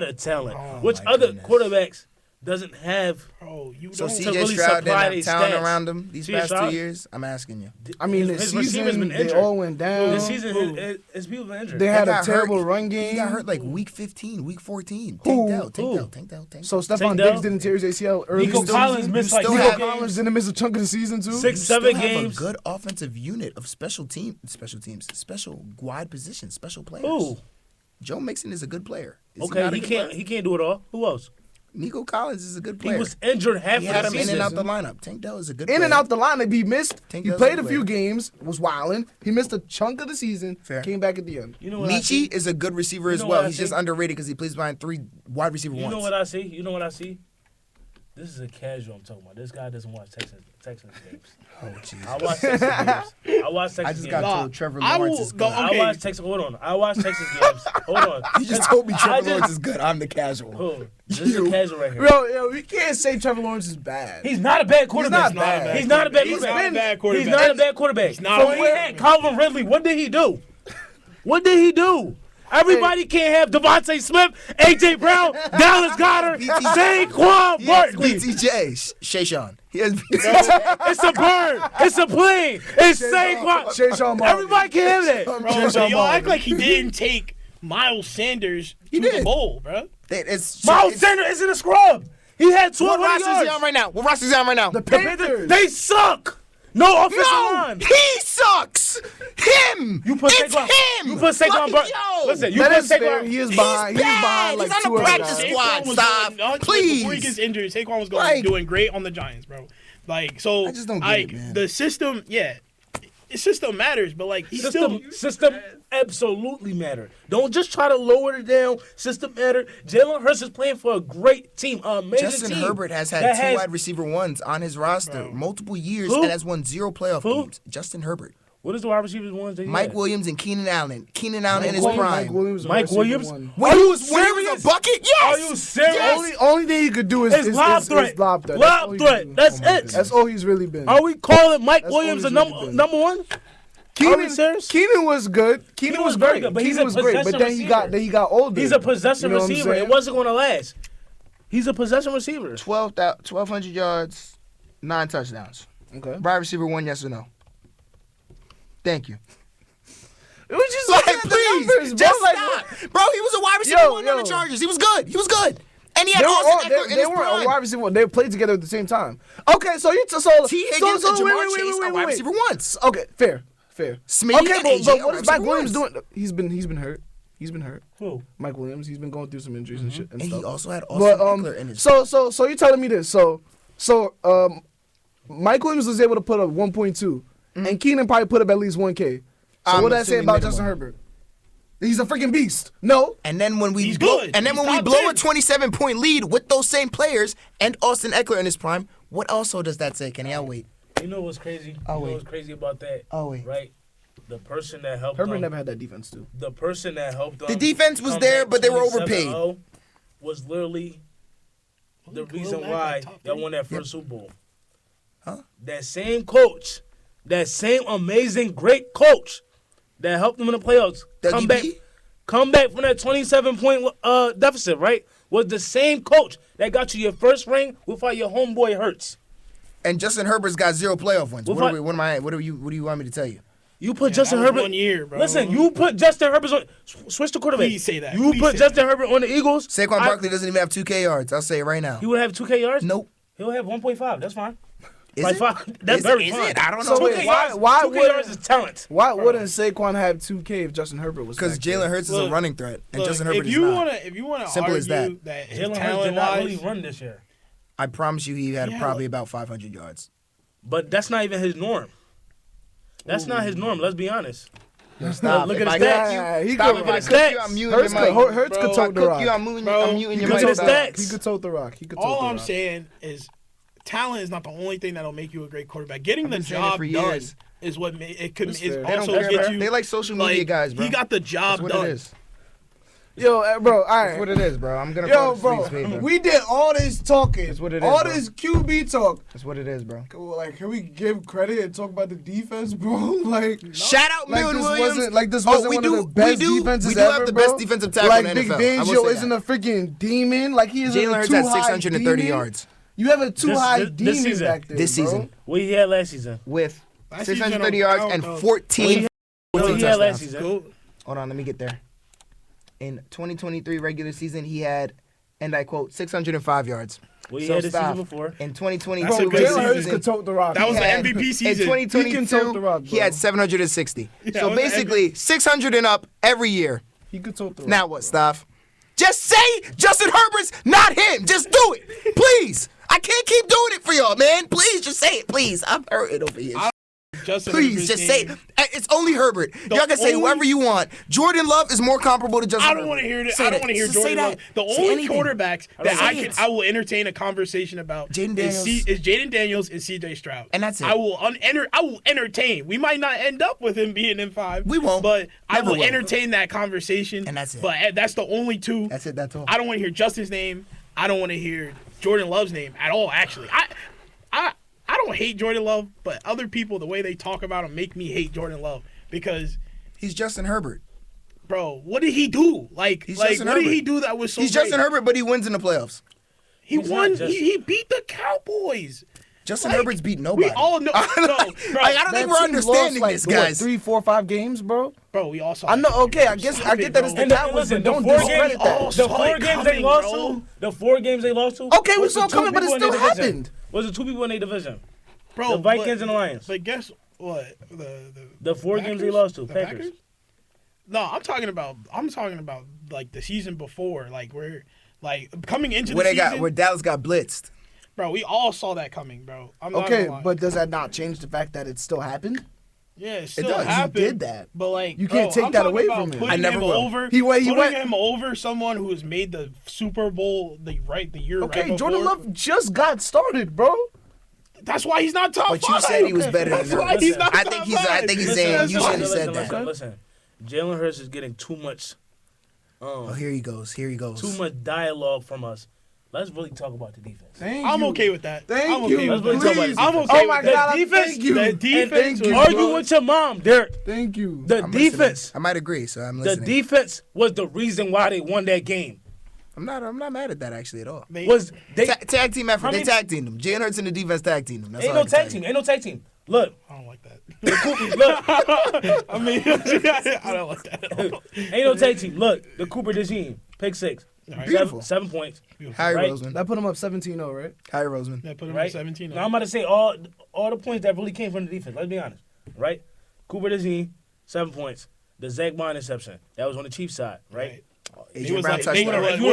of talent. Oh, Which my other goodness. quarterbacks doesn't have? Bro, you So don't. to CJ really Stroud didn't supply have these talent stats. around him these C.J. past Stroud? 2 years? I'm asking you. I mean, the His receivers season been they injured. all went down. This season, his people been injured. They had He a got terrible hurt. run game. He got hurt like week 15, week 14. Who? Tank Dell. So Stephon Tank Diggs Dell? didn't tear his ACL early. Nico in the Collins season. missed You like still 3 have- games. Collins didn't miss a chunk of the season too. Six, You 7 still have games. a good offensive unit of special wide positions, special players. Who? Joe Mixon is a good player. Is Okay, not a he good can't. player? He can't do it all. Who else? Nico Collins is a good player. He was injured half He of had the him in season. and out the lineup. Tank Dell is a good In player. and out the lineup, he missed. Tank He Dell's played a a good few player. games, was wilding. He missed a chunk of the season. Fair. Came back at the end. You know what I see? Michi is a good receiver as know well. what I He's just see? underrated because he plays behind 3 wide receiver You ones. know what I see? You know what I see? This is a casual I'm talking about. This guy doesn't watch Texans games. Oh, jeez. I watch Texas games. I watch Texas I just games. got Nah, told Trevor I Lawrence will- is good. no, I okay. watch Texas. Hold on. I watch Texas games. Hold on. You just told me I Trevor just- Lawrence is good. I'm the casual. Who? This is a casual right here. Yo, we can't say Trevor Lawrence is bad. He's not a bad quarterback. He's not bad. He's not a bad He's quarterback. not a bad quarterback. He's not a bad quarterback. He's not From a bad where he had Calvin Ridley, what did he do? What did he do? Everybody can't have Devontae Smith, A.J. Brown, Dallas Goedert, Saquon He has Barkley. BTJ, Shayshawn. He has It's a bird. It's a plane. It's Saquon. Shayshawn Barkley. Everybody can have that. Bro, Shayshawn y'all Barkley. act like he didn't take Miles Sanders to did. the bowl, bro. It's Miles Sanders isn't a scrub. He had What 1,200 roster is he on yards. right now? What roster is he on right now? The Panthers. They suck. No offensive No, line. he sucks. Him. You put it's Saquon. him. You put Saquon Like, Barkley. yo. Listen, you That put is fair. Saquon. He is He's behind. He's bad. behind like He's on 2 the other practice guys. squad. was Stop. doing, Please. Before he gets injured, Saquon was Like- doing great on the Giants, bro. Like, so I just don't get it, man. the system, the system matters, but like he's still. System absolutely matter. Don't just try to lower it down. System matter. Jalen Hurts is playing for a great team, amazing Justin team. Herbert has had that 2 wide receiver ones on his roster multiple years Who? and has won 0 playoff Who? games. Justin Herbert. What is the wide receivers ones? That he Mike had? Williams and Keenan Allen. Keenan Allen in his Mike prime. Williams. Mike Williams? When he was a bucket? Yes. Are you serious? Yes. Only thing he could do is It's lob threat. lob threat. Lob threat. That's it. That's all he's really been. Are we calling Mike That's Williams the all he's really been. number one? Are we serious? Keenan was good. Keenan was very great. good, but he's Keenan a was great. But possession then he got older. He's a possession You know what I'm receiver. It saying? wasn't going to last. He's a possession receiver. 1,200 yards, 9 touchdowns. Okay. Wide receiver 1, yes or no? Thank you. It was just Like, please, just stop. Bro, he was a wide receiver Yo, 1 on the yo. Chargers. He was good. And he had They, Austin Eckler in they his weren't a prime. wide receiver. They played together at the same time. Okay, so you so T. Higgins and wait, Jamar Chase are wide receiver 1s. Okay, fair. Smitty Okay, and but AJ what are is wide Mike receiver Williams ones. doing? He's been hurt. He's been hurt. Who? Mike Williams. He's been going through some injuries and shit and And stuff. he also had But Austin Eckler in his so you're telling me this? So Mike Williams was able to put up 1.2, and Keenan probably put up at least 1K. So I'm what did I say assuming about minimum. Justin Herbert? He's a freaking beast. No, And then when we He's blow, good. and then He's when we top blow 10. a 27-point lead with those same players and Austin Eckler in his prime, what also does that say? Kenny, I'll wait. You know what's crazy? Oh, you know wait. what's crazy about that? Oh, wait. Right? The person that helped Herbert them, never had that defense too. the person that helped them. The defense was come there, back but they were 27-0 overpaid. Was literally the Khalil reason Mack why got top y'all three. won that first Super Bowl. Huh? That same coach, that same amazing, great coach that helped them in the playoffs Dougie come back from that 27-point deficit, right? Was the same coach that got you your first ring without your homeboy Hurts. And Justin Herbert's got 0 playoff wins. What What if do you want me to tell you? You put Yeah, Justin that was Herbert 1 year, bro. Listen, you put Justin Herbert on. Switch the quarterback. Please say that. You Please put say Justin Herbert on the Eagles. Saquon Barkley doesn't even have 2K yards. I'll say it right now. He would have 2K yards. Nope. He'll have 1.5. That's fine. Is Like it? five. That's Is- very is fine. it? I don't know. So wait, 2K why- yards, why 2K would- yards is talent. Why wouldn't Saquon have 2K if Justin Herbert was? Because back there? Jalen Hurts is a Look, running threat, and Look, Justin Herbert if is you not. wanna, if you want to Simple argue as that. his Jalen Hurts did talent not wise, really run this year, I promise you he had Yeah, probably about 500 yards. but that's not even his norm. That's not his norm. Let's be honest. Stop. Look If at I the cook stats. you- Yeah, he Stop. could If I rock. cook you, Stats. I'm muting Hurts your could, mic. Hurts could Bro, If I tote the cook rock. you, I'm muting Bro, your Look mic. at the dog. stats. He could tote the rock. He could tote all the I'm rock. saying is talent is not the only thing that'll make you a great quarterback. Getting I've the been saying it job for done years. is what it could That's is fair. They don't also care, get bro. you. They like social media like, guys, bro. He got the That's job what done. it is. Yo, bro, all That's right. what it is, bro. I'm gonna Yo, call it bro, Sweet's favor. we did all this talking. That's what it is, all bro. this QB talk. That's what it is, bro. Like, can we give credit and talk about the defense, bro? Like, Shout out like Milton this Williams. wasn't like this wasn't one of the best defenses We do ever, have the bro. best defensive tackle Like in the Big NFL. I will Fangio say isn't that. a freaking demon. Like he isn't Jalen a Hurts too had high 630 demon. yards You have a too high this demon season. back there, this bro. season What he had last season? With Last season, 630 I yards don't and know. 14 What he had last touchdowns. season? Go. hold on, let me get there. In 2023 regular season, he had, and I quote, 605 yards. What he So had the stop. season before? In That's 2022 a good regular Jalen Hurts season. could tote the rock. That was he the had- MVP In season. He can tote the 2022, rock, he bro. had 760. Yeah, So it was the basically, 600 and up every year. He could tote the rock. Now what, Staff? Just say Justin Herbert's not him. Just do it. Please. I can't keep doing it for y'all, man. Please, just say it. Please. I'm hurting over here. Justin Please, Herbert's just say game. it. It's only Herbert. Y'all can say only- whoever you want. Jordan Love is more comparable to Justin I Herbert. don't want to hear that. Say I don't that. want to hear Just say Jordan that. Love. The Say only anything. quarterbacks Say that it. I will entertain a conversation about Jaden is Daniels. Jaden Daniels and CJ Stroud. And that's it. I will entertain. We might not end up with him being in 5. We won't. But I Never will will. entertain that conversation. And that's it. But that's the only two. That's it, that's all. I don't want to hear Justin's name. I don't want to hear Jordan Love's name at all. Actually, I don't hate Jordan Love, but other people, the way they talk about him, make me hate Jordan Love because, He's Justin Herbert. bro, what did he do? Like, He's what Justin did he Herbert. do that was so? He's great? Justin Herbert, but he wins in the playoffs. He He's won. not Justin. He beat the Cowboys. Justin Like, Herbert's beat nobody. We all know. No, bro, Like, I don't That think we're team understanding lost, this, like, what, guys. 3, 4, 5 games, bro. bro, we all saw. I know. that. Okay, I guess I get that it's the And the- Cowboys, listen, but the don't four discredit games- that. all The saw 4 it games they coming, lost bro. to. The 4 games they lost to. Okay, we was saw the it coming, two but it people in their still division. happened. Was the 2 people in their division? Bro, The Vikings but- and the Lions. But guess what? The 4 games they Packers? lost to. The Packers. No, I'm talking about like the season before, like where like coming into Where the they season. got, where Dallas got blitzed. Bro, we all saw that coming, bro. I'm not Okay, gonna lie. but does that not change the fact that it still happened? yeah, it still does. He happened. did that. But like, You can't bro, take I'm that talking away about from him. putting I never him will. over. He went- Putting him over someone who has made the Super Bowl the year Okay, right Jordan before. Love just got started, bro. That's why he's not top But five. you said he was better That's than why Herbert. he's not I top think he's five. saying you should have said listen, that. Listen, Jalen Hurts is getting too much, Oh, here he goes. Here he goes. too much dialogue from us. Let's really talk about the defense. Thank I'm you. okay with that. Thank I'm you. okay with Let's that. really talk about I'm defense. okay Oh my with that. God, defense. thank you. The And defense. thank you. was- Argue with your mom, Derek. Thank you. The I'm defense. listening. I might agree, so I'm The listening. defense was the reason why they won that game. I'm not mad at that actually at all. Was they? Tag team effort. How They many- tag teamed him. Jalen Hurts and the defense tag teamed him. That's Ain't all I no can tag tell team. you. Ain't no tag team. Look, I don't like that. look. I mean, I don't like that at all. Ain't no tag team. Look, the Cooper Regime, pick 6. Beautiful. 7 points. Harry Right? Roseman. That put him up 17-0, right? Harry Roseman. Yeah, put him Right? at 17. Now I'm about to say all the points that really came from the defense. Let's be honest, right? Cooper Regime, 7 points. The Zach Bond interception. That was on the Chiefs side, right? Adrian was Brown like- touchdown. they were If you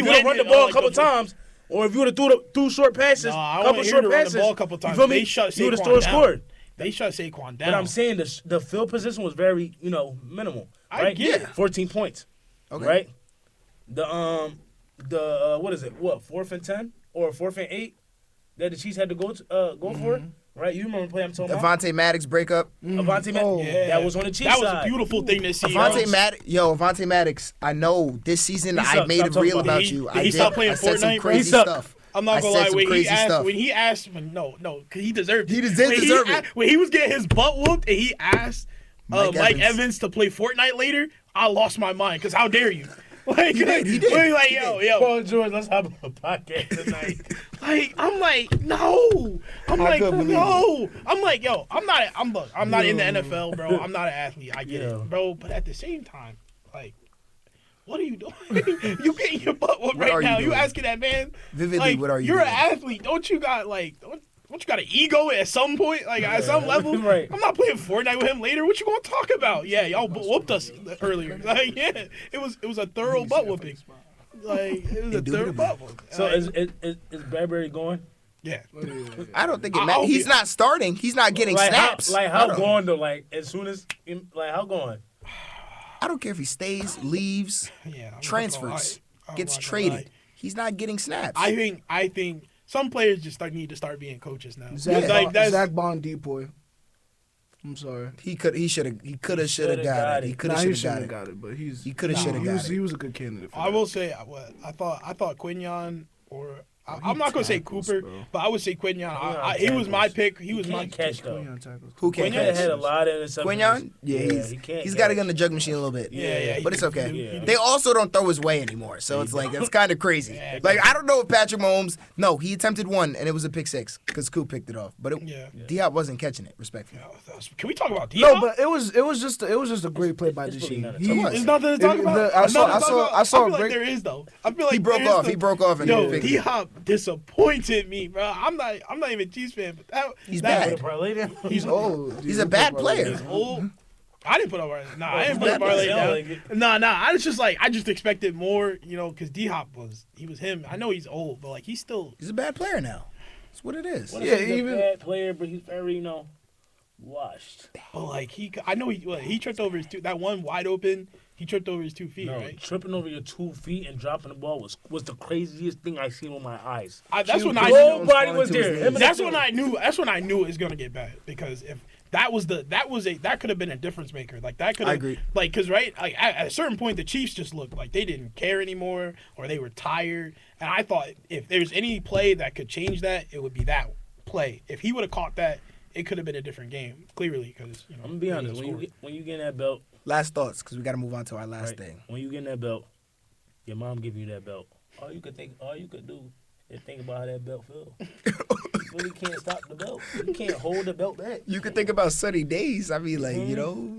would have run the ball a couple times, or if you would have threw short passes, No, I couple want to short hear to run passes, the ball a couple times. you feel me? They shut You would have Saquon still down. scored. They shut Saquon down. But I'm saying the field position was very, minimal. I Right? get it. 14 points. Okay. Right? What is it? What, 4th and 10 or 4th and 8 that the Chiefs had to go for? Right? You remember the play I'm talking about? Avonte Maddox breakup. Avonte Oh, Maddox. yeah. That was on the Chiefs That was side. a beautiful thing to see. Avonte Maddox. I know this season He I sucks. made Stop it talking real about about it. you. Did he I did. stop playing I said some Fortnite, bro? crazy He sucked. stuff. I'm not I gonna said lie. some When crazy stuff. he asked, no, because he deserved it. He did When deserve it. When he was getting his butt whooped and he asked Mike Mike Evans. Evans to play Fortnite later, I lost my mind. Because how dare you? Like, He did. when he's like, He yo, Paul George, let's have a podcast tonight. like I'm like, no. I'm like, no. I'm like, yo, I'm not in the NFL, bro. I'm not an athlete. I get Yeah. it, bro. But at the same time, like, what are you doing? You getting your butt whooped What are right you now. You doing? asking that man? Vividly, Like, what are you You're doing? an athlete. Don't you got don't you got an ego at some point? Like at some level? Right. I'm not playing Fortnite with him later. What you gonna talk about? Yeah, y'all whooped us earlier. Like, yeah, it was a thorough butt whooping. Like it was a thorough butt whooping. So Like, is Bradbury going? yeah. I don't think it I matters. hope He's he- not starting. He's not getting snaps. How going though? Like as soon as how going? I don't care if he stays, leaves, Yeah, I'm not gonna transfers, lie. I'm gets not gonna traded. lie. He's not getting snaps. I think some players just need to start being coaches now. Zach, Like, that's Zach Bond Depoy. I'm sorry. He should have got it. He could Nah, have he should shouldn't have have got it. got it, but He could have should have got He it. was a good candidate for I that. will say what I thought Quinyon or he I'm not gonna say tackles, Cooper, bro. but I would say Quinyon. Quinyon He was my tackles. pick. He He was my can't catch though. Quinyon tackles. Who can't Quinyon Quinyon catch? had a lot of interceptions. Quinyon? Yeah, he can't. he's got to catch. get in the jug machine a little bit. Yeah. But it's okay. Yeah. They also don't throw his way anymore, so it's like it's kind of crazy. Yeah, Like I don't know if Patrick Mahomes. No, he attempted one and it was a pick six because Scoop picked it off. But Diop wasn't catching it. Respectfully. Can we talk about D? No, but it was just a great play by It's Deshaun. really not a There's nothing to talk about. I There's nothing to talk saw about. I saw feel a like great. there is though. I feel like He broke there is, off. though. He broke off and Yo, he D Hop disappointed me, bro. I'm not even a Chiefs fan, but He's that, bad. He's old. He's a bad player. He's old. I didn't put a parlay. Nah, I didn't put a That parlay doesn't down. Nah. I was just like, I just expected more, because D Hop was him. I know he's old, but like he's still. He's a bad player now. That's what it is. What Yeah, if he's even- a bad player, but he's very washed. But like I know he tripped over his that one wide open. He tripped over his 2 feet, No, right? tripping over your 2 feet and dropping the ball was the craziest thing I've seen with my eyes. That's when I Nobody knew. was there. Him and That's the- when I knew. That's when I knew it was gonna get bad because if that could have been a difference maker. Like that could have. I agree. Like because like at a certain point the Chiefs just looked like they didn't care anymore or they were tired. And I thought if there's any play that could change that, it would be that play. If he would have caught that, it could have been a different game. Clearly, because I'm gonna be honest. When you get in that belt, Last thoughts, because we got to move on to our last right, thing. when you get in that belt, your mom give you that belt. All you could do is think about how that belt feel. You really can't stop the belt. You can't hold the belt back. You could think about sunny days. I mean, like you know.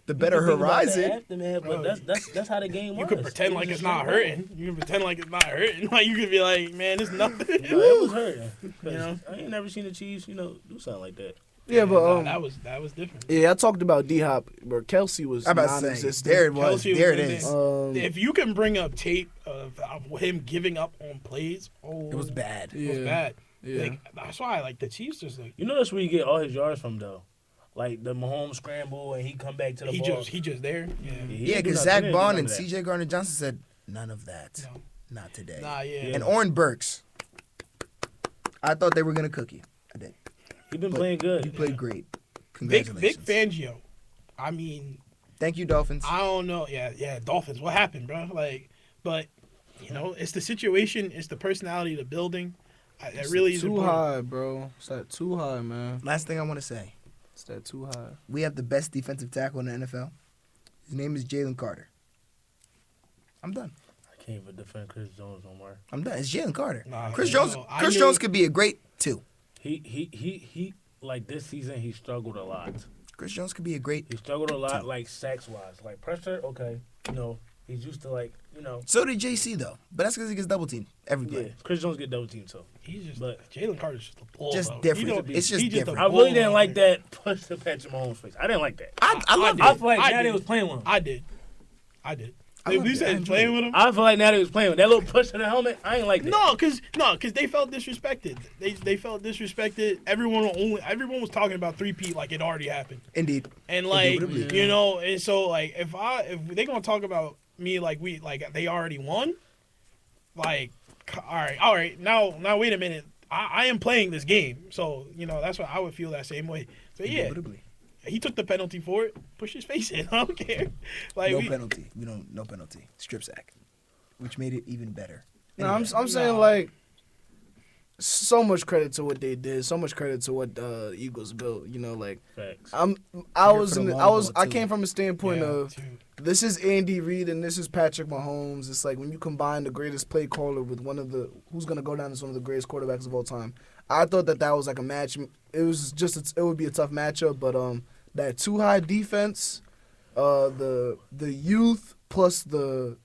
the better You can think about the horizon. aftermath, but that's how the game You was. could pretend It was like just it's not straight hurting. You can pretend like it's not hurting. Like you could be like, man, it's nothing. No, it was hurting. You know? I ain't never seen the Chiefs, do something like that. Yeah, but that was different. yeah, I talked about D Hop, but Kelsey was I'm about to say, non-existent. there it was. Kelsey There it was is. If you can bring up tape of him giving up on plays, It was bad. It was bad. Yeah. Like, that's why like the Chiefs just like That's where you get all his yards from, though. Like the Mahomes scramble and he come back to the ball. he just there. Yeah. Yeah, because Zach Bond and C.J. Gardner-Johnson said, none of that. No. Not today. Nah, yeah. And Oren Burks, I thought they were going to cook you. I did. He been playing good. You played great. Vic Congratulations. Fangio. I mean, Thank you, Dolphins. I don't know. Yeah, Dolphins. What happened, bro? Like, but it's the situation. It's the personality of the building. That really is too important. high, bro. It's that too high, man. Last thing I want to say. It's that too high. We have the best defensive tackle in the NFL. His name is Jalen Carter. I'm done. I can't even defend Chris Jones no more. I'm done. It's Jalen Carter. Nah, Chris no, Jones. I Chris knew- Jones could be a great 2. He like this season he struggled a lot. Chris Jones could be a great. He struggled a lot, Two. like sacks wise, like pressure. Okay, he's used to So did JC though, but that's because he gets double teamed every Yeah, play. Chris Jones get double team too. He's just But- Jalen Carter's just a bull. Just though. different. He don't- It's just he's a different. I bull really didn't out like there. that push to Patrick Mahomes' face. I didn't like that. I love I it. feel like I Natty did. was playing with him. I did. I If loved you it. I said enjoyed playing it. with him. I feel like Natty was playing with that little push to the helmet. I ain't like that. No, cause they felt disrespected. They felt disrespected. Everyone was talking about 3-peat like it already happened. Indeed. And like Indubitably. and so like if they gonna talk about me like they already won, like all right now wait a minute. I am playing this game, so that's why I would feel that same way. So yeah, Indubitably. he took the penalty for it. Push his face in. I don't care. Like No penalty. No penalty. Strip sack, which made it even better. No, I'm saying like so much credit to what they did. So much credit to what Eagles built. Facts. I Here was for in the the, long I was ball, I too. came from a standpoint Yeah, of too. this is Andy Reid and this is Patrick Mahomes. It's like when you combine the greatest play caller with one of the who's gonna go down as one of the greatest quarterbacks of all time. I thought that was like a match. It was just it would be a tough matchup, but that too high defense, the youth plus the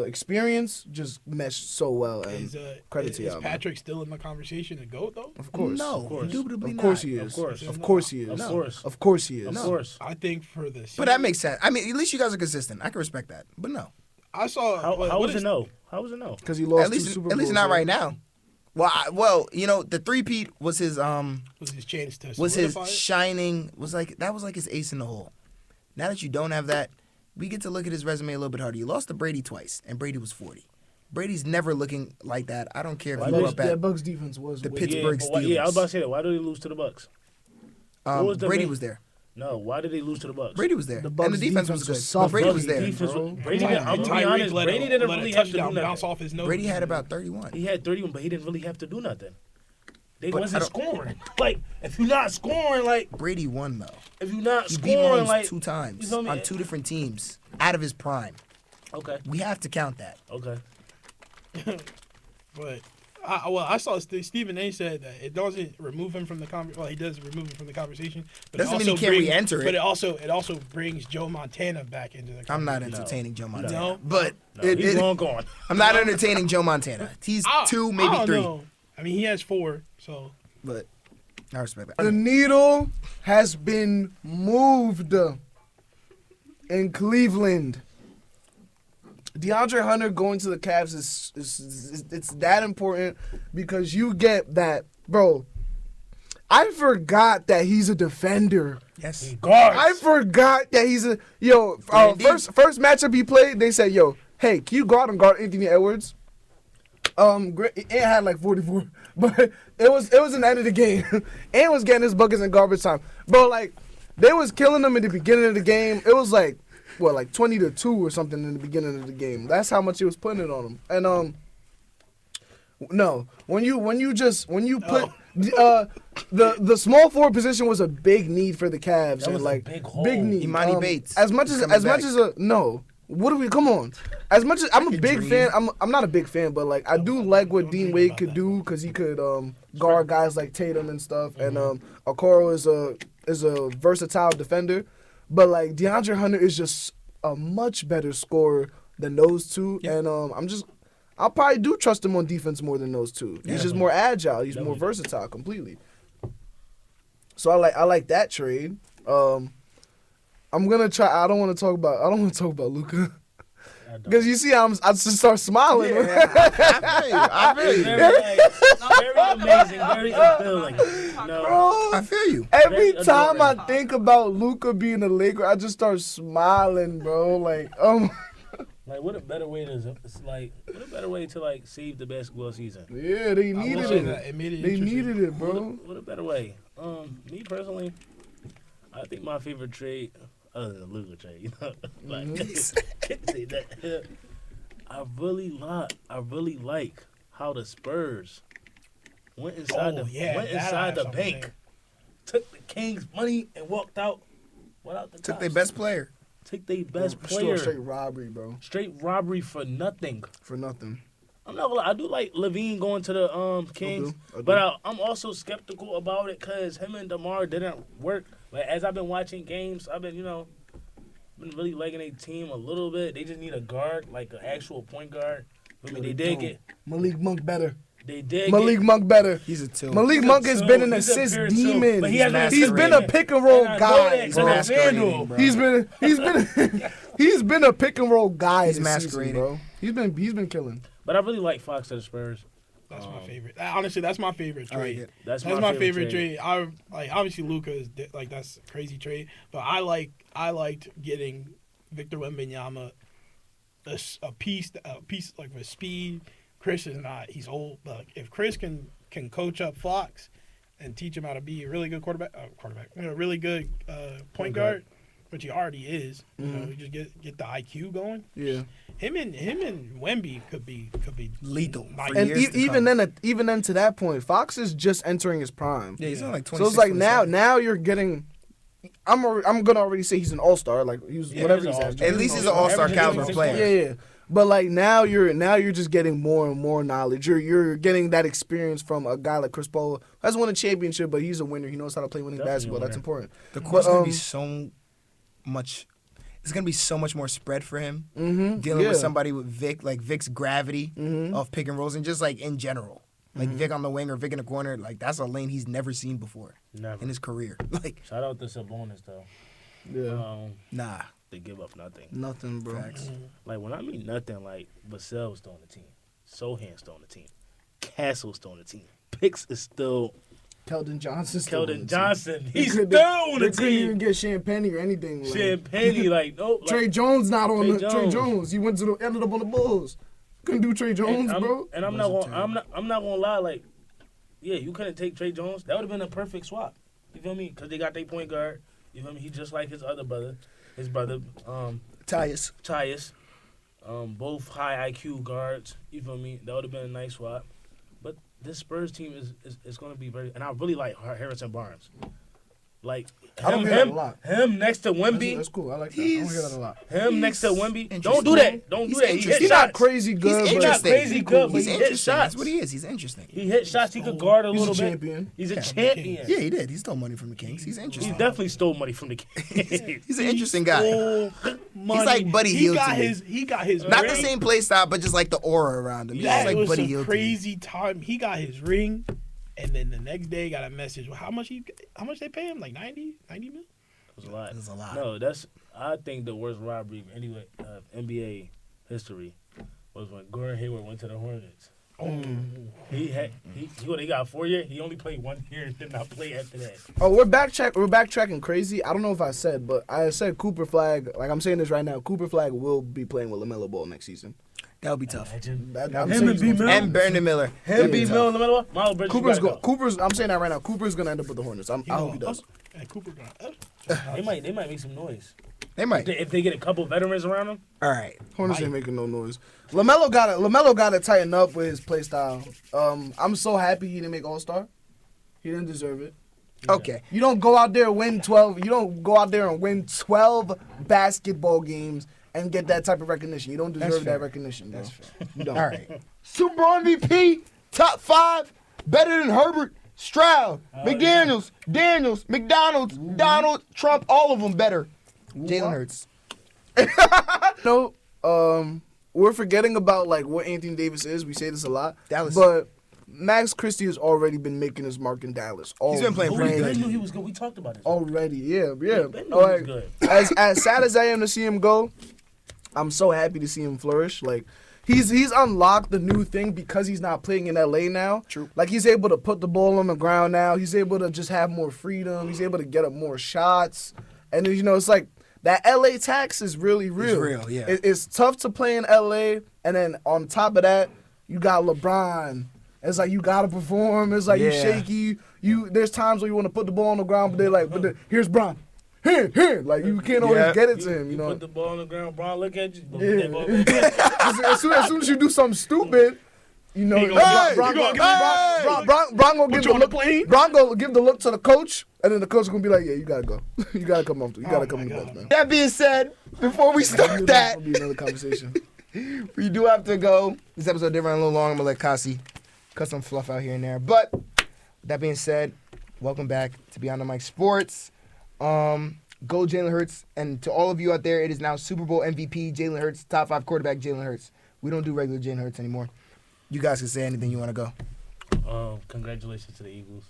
experience just meshed so well. And credit to is y'all, man. Patrick still in the conversation to GOAT though? Of course, No, Of course. indubitably of course not. he Of is. course. Of course he is. Of No. course. Of course he is. Of course. I think for the But that makes sense. I mean, at least you guys are consistent. I can respect that. But no, I saw How what was is- it no? How was it no? Because he lost at least two Super at least Bowls, not right? right now. Well, the 3-peat was his was his chance to was his solidify it? shining that was like his ace in the hole. Now that you don't have that, we get to look at his resume a little bit harder. You lost to Brady twice, and Brady was 40. Brady's never looking like that. I don't care if Why you did grew up That at Bucks defense was the way- Pittsburgh Yeah, I was Steelers. about to say that. Why did he lose to the Bucks? What was the Brady main- was there. No, why did they lose to the Bucks? Brady was there. The And Bucks the defense was defense good. was But soft. Brady was Bucks there. defense bro. was- Brady didn't, I'm gonna be Tyreek honest, let Brady a- didn't let a really have to do touchdown bounce nothing. off his nose. Brady had about 31. He had 31, but he didn't really have to do nothing. They But wasn't I don't- scoring. Like, if you're not scoring, like, Brady won, though. if you're not He beat scoring, Mahomes like, 2 you times feel me? on 2 different teams out of his prime. Okay, We have to count that. okay. But I saw Stephen A. said that it doesn't remove him from the conversation. Well, he does remove him from the conversation. But Doesn't it mean he also can't brings- re-enter it. But it also brings Joe Montana back into the conversation. I'm not entertaining Joe Montana. No? But No, he's long gone. I'm not entertaining Joe Montana. He's 2, I maybe don't 3. know. I mean, he has 4, so. But I respect The that. needle has been moved in Cleveland. DeAndre Hunter going to the Cavs is it's that important because you get that, bro. I forgot that he's a defender. Yes. I forgot that he's a first matchup he played. They said, "Yo, hey, can you go out and guard Anthony Edwards?" It had like 44, but it was in the end of the game. And was getting his buckets in garbage time, bro. Like they was killing him in the beginning of the game. It was like 20-2 or something in the beginning of the game. That's how much he was putting it on him. And no, when you put the small forward position was a big need for the Cavs. That was and a like big hole. big need. Imani Bates As much is as coming back. no. What do we? Come on. As much as I'm a could big dream. fan, I'm not a big fan, but like I do like what Dean Wade could do because he could guard guys like Tatum and stuff. And Okoro is a versatile defender, but like DeAndre Hunter is just a much better scorer than those two. And I'll probably do trust him on defense more than those two. He's just more agile. He's more versatile completely. So I like that trade. I'm gonna try. I don't want to talk about Luka. Because you see, I just start smiling. I feel you. Very amazing, very appealing. No, Bro, I feel you. every Very time I adoring. think about Luka being a Laker, I just start smiling, bro. Like, like what a better way to save the basketball season. yeah, they I will needed say it. that it made it They interesting. needed it, bro. What a better way. Me personally, I think my favorite trade, other than the Luka trade, you know, like say that. I really like how the Spurs went inside Oh, yeah, went that I inside have the something bank, there. took the Kings' money and walked out without the Took their cops. best player. Took their best Straight player. robbery, bro. Straight robbery for nothing. For nothing. I'm not gonna lie, I do like Levine going to the Kings, I do. but I'm also skeptical about it because him and DeMar didn't work. But as I've been watching games, I've been really liking their team a little bit. They just need a guard, like an actual point guard. I mean, they did get Malik Monk better. They did Malik get, Monk better. He's a 2. Malik He's a Monk has two. been an He's a assist pure two. demon. But he has He's been a pick and roll And I know guy. that 'cause bro. of masquerading, Vandal. bro. He's been a pick and roll guy. He's this season, masquerading. bro. He's been killing. But I really like Fox to the Spurs. That's my favorite. Honestly, that's my favorite I like trade. it. That's my favorite trade. I like obviously Luka is like that's a crazy trade, but I liked getting Victor Wembanyama a piece like with speed. Chris is not. He's old, but if Chris can coach up Fox and teach him how to be a really good really good point guard, which he already is. You know, you just get the IQ going. Yeah. Him and Wemby could be Lethal. nice. For And years to even come. then to that point, Fox is just entering his prime. Yeah, he's on like 26. So it's like 27. now you're getting. I'm gonna already say he's an all-star. Like he was whatever he's he's an at. all-star. At least he's an all-star caliber player. Yeah. But like now you're just getting more and more knowledge. You're getting that experience from a guy like Chris Paul. Has won a championship, but he's a winner. He knows how to play winning Definitely basketball. a That's winner. important. The court's But, gonna be so much. It's gonna be so much more spread for him. Dealing with somebody with Vic, like Vic's gravity of pick and rolls, and just like in general, like Vic on the wing or Vic in the corner, like that's a lane he's never seen before Never. in his career. Like, Shout out to Sabonis though. Yeah. nah, They give up nothing. Nothing, bro. facts. Like when I mean nothing, like Vassell's still on the team, Sohan's still on the team, Castle's still on the team, Pix is still Keldon Johnson. Keldon Johnson. He's They still on the They couldn't even team. get Champagne or anything. Like, Champagne, like no. Like, Trey Jones not on Trey the Trey Jones. Jones. He went to the ended up on the Bulls. Couldn't do Trey Jones, bro. And I'm not gonna lie. Like, yeah, you couldn't take Trey Jones. That would have been a perfect swap. You feel me? Because they got their point guard. You know what I mean? He just like his other brother. His brother, Tyus. Both high IQ guards. You feel me? That would have been a nice swap. But this Spurs team is going to be very. And I really like Harrison Barnes. Like I don't hear that a lot. him next to Wemby. That's cool. I like that. I don't hear that a lot. Him next to Wemby. interesting. Don't do that. Don't He's do that. He hit interesting. He's not shots. crazy good. He's but interesting. crazy good, but He's he hit interesting. shots. That's what he is. He's interesting. He hit shots. He could guard a He's little a bit. champion. He's a champion. Yeah, he did. He stole money from the Kings. He's He interesting. definitely stole money from the Kings. He's an interesting guy. Money. like Buddy he Hield got to me. He got his Not ring. the same play style, but just like the aura around him. He's That just like was Buddy some Hield. crazy time. He got his ring, and then the next day got a message. How much they pay him? Like 90 mil? It was a lot. It was a lot. No, I think the worst robbery anyway NBA history was when Gordon Hayward went to the Hornets. Oh, he got 4 years. He only played 1 year and did not play after that. Oh, we're backtracking crazy. I don't know if I said, but I said Cooper Flag. Like I'm saying this right now. Cooper Flag will be playing with LaMelo Ball next season. That would be tough. Imagine. I'm Him saying and he's B. gonna- Mills. And Brandon Miller. Him, B. tough. Mill in the middle. Miles Bridges. Cooper's. I'm saying that right now. Cooper's gonna end up with the Hornets. I hope he does. And Cooper got. They might make some noise. They might. If they get a couple veterans around them. All right. Hornets ain't making no noise. LaMelo got to tighten up with his play style. I'm so happy he didn't make All-Star. He didn't deserve it. Okay. You don't go out there and win 12. You don't go out there and win 12 basketball games and get that type of recognition. You don't deserve fair. that recognition. Bro. That's fair. You don't. All right. Super Bowl MVP, top 5, better than Herbert, Stroud, McDaniels, Daniels, McDonald's, Donald, Trump, all of them better. Jalen Hurts. No, we're forgetting about like what Anthony Davis is. We say this a lot. Dallas. But Max Christie has already been making his mark in Dallas. He's been playing pretty Already. good. knew he was good. We talked about it. Already, yeah. Ben knew he was Like, good. as sad as I am to see him go, I'm so happy to see him flourish. Like he's unlocked the new thing because he's not playing in LA now. True. Like he's able to put the ball on the ground now. He's able to just have more freedom. He's able to get up more shots. And it's like that LA tax is really real. real, yeah. It's tough to play in LA, and then on top of that, you got LeBron. It's like you gotta perform. It's like you Yeah. shaky. There's times where you want to put the ball on the ground, but they're like, here's Bron. Here. Like you can't always get it to him. You know. Put the ball on the ground. Bron, look at you. Yeah. as soon as you do something stupid, He gonna Bron give- gonna give you the on the look. plane? Bron gonna give the look to the coach, and then the coach is gonna be like, "Yeah, you gotta go. You gotta come off. You gotta come on the bench, man." That being said, before we start that, That'll be another conversation. we do have to go. This episode did run a little long. I'm going to let Kasi cut some fluff out here and there. But that being said, welcome back to Beyond.The.Mic Sports. Go Jalen Hurts. And to all of you out there, it is now Super Bowl MVP Jalen Hurts, top 5 quarterback Jalen Hurts. We don't do regular Jalen Hurts anymore. You guys can say anything you want to go. Congratulations to the Eagles.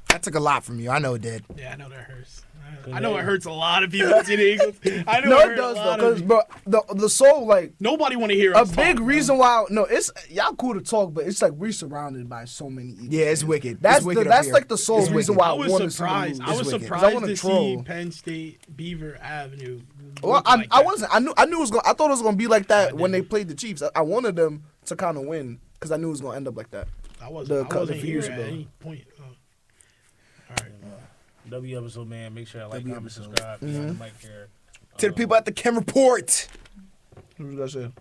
That took a lot from you. I know it did. Yeah, I know that hurts. I know it hurts a lot of people to see the Eagles. I know No, it it hurts does a though, lot of because people. bro, the soul like Nobody want to hear a us big talk, reason why. No, it's y'all cool to talk, but it's like we're surrounded by so many Eagles. Yeah, it's wicked. That's It's wicked up that's here. like the sole It's reason wicked. why I I was wanted surprised. to I was wicked. 'Cause I surprised wanna to troll. see Penn State Beaver Avenue. Well, look I like I that. wasn't. I knew it was going. I thought it was going to be like that when they played the Chiefs. I wanted them to kind of win because I knew it was going to end up like that. I wasn't the here few years at ago. any point. All right. W episode, man. Make sure I like, W comment, episode. subscribe. Beyond the mic here. To the people at the Chem Report, What was I say?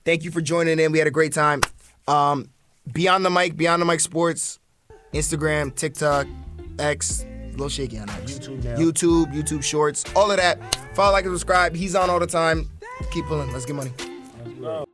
thank you for joining in. We had a great time. Beyond.The.Mic, Beyond.The.Mic Sports, Instagram, TikTok, X, a little shaky on X. YouTube now. YouTube Shorts, all of that. Follow, like, and subscribe. He's on all the time. Keep pulling. Let's get money. Let's go.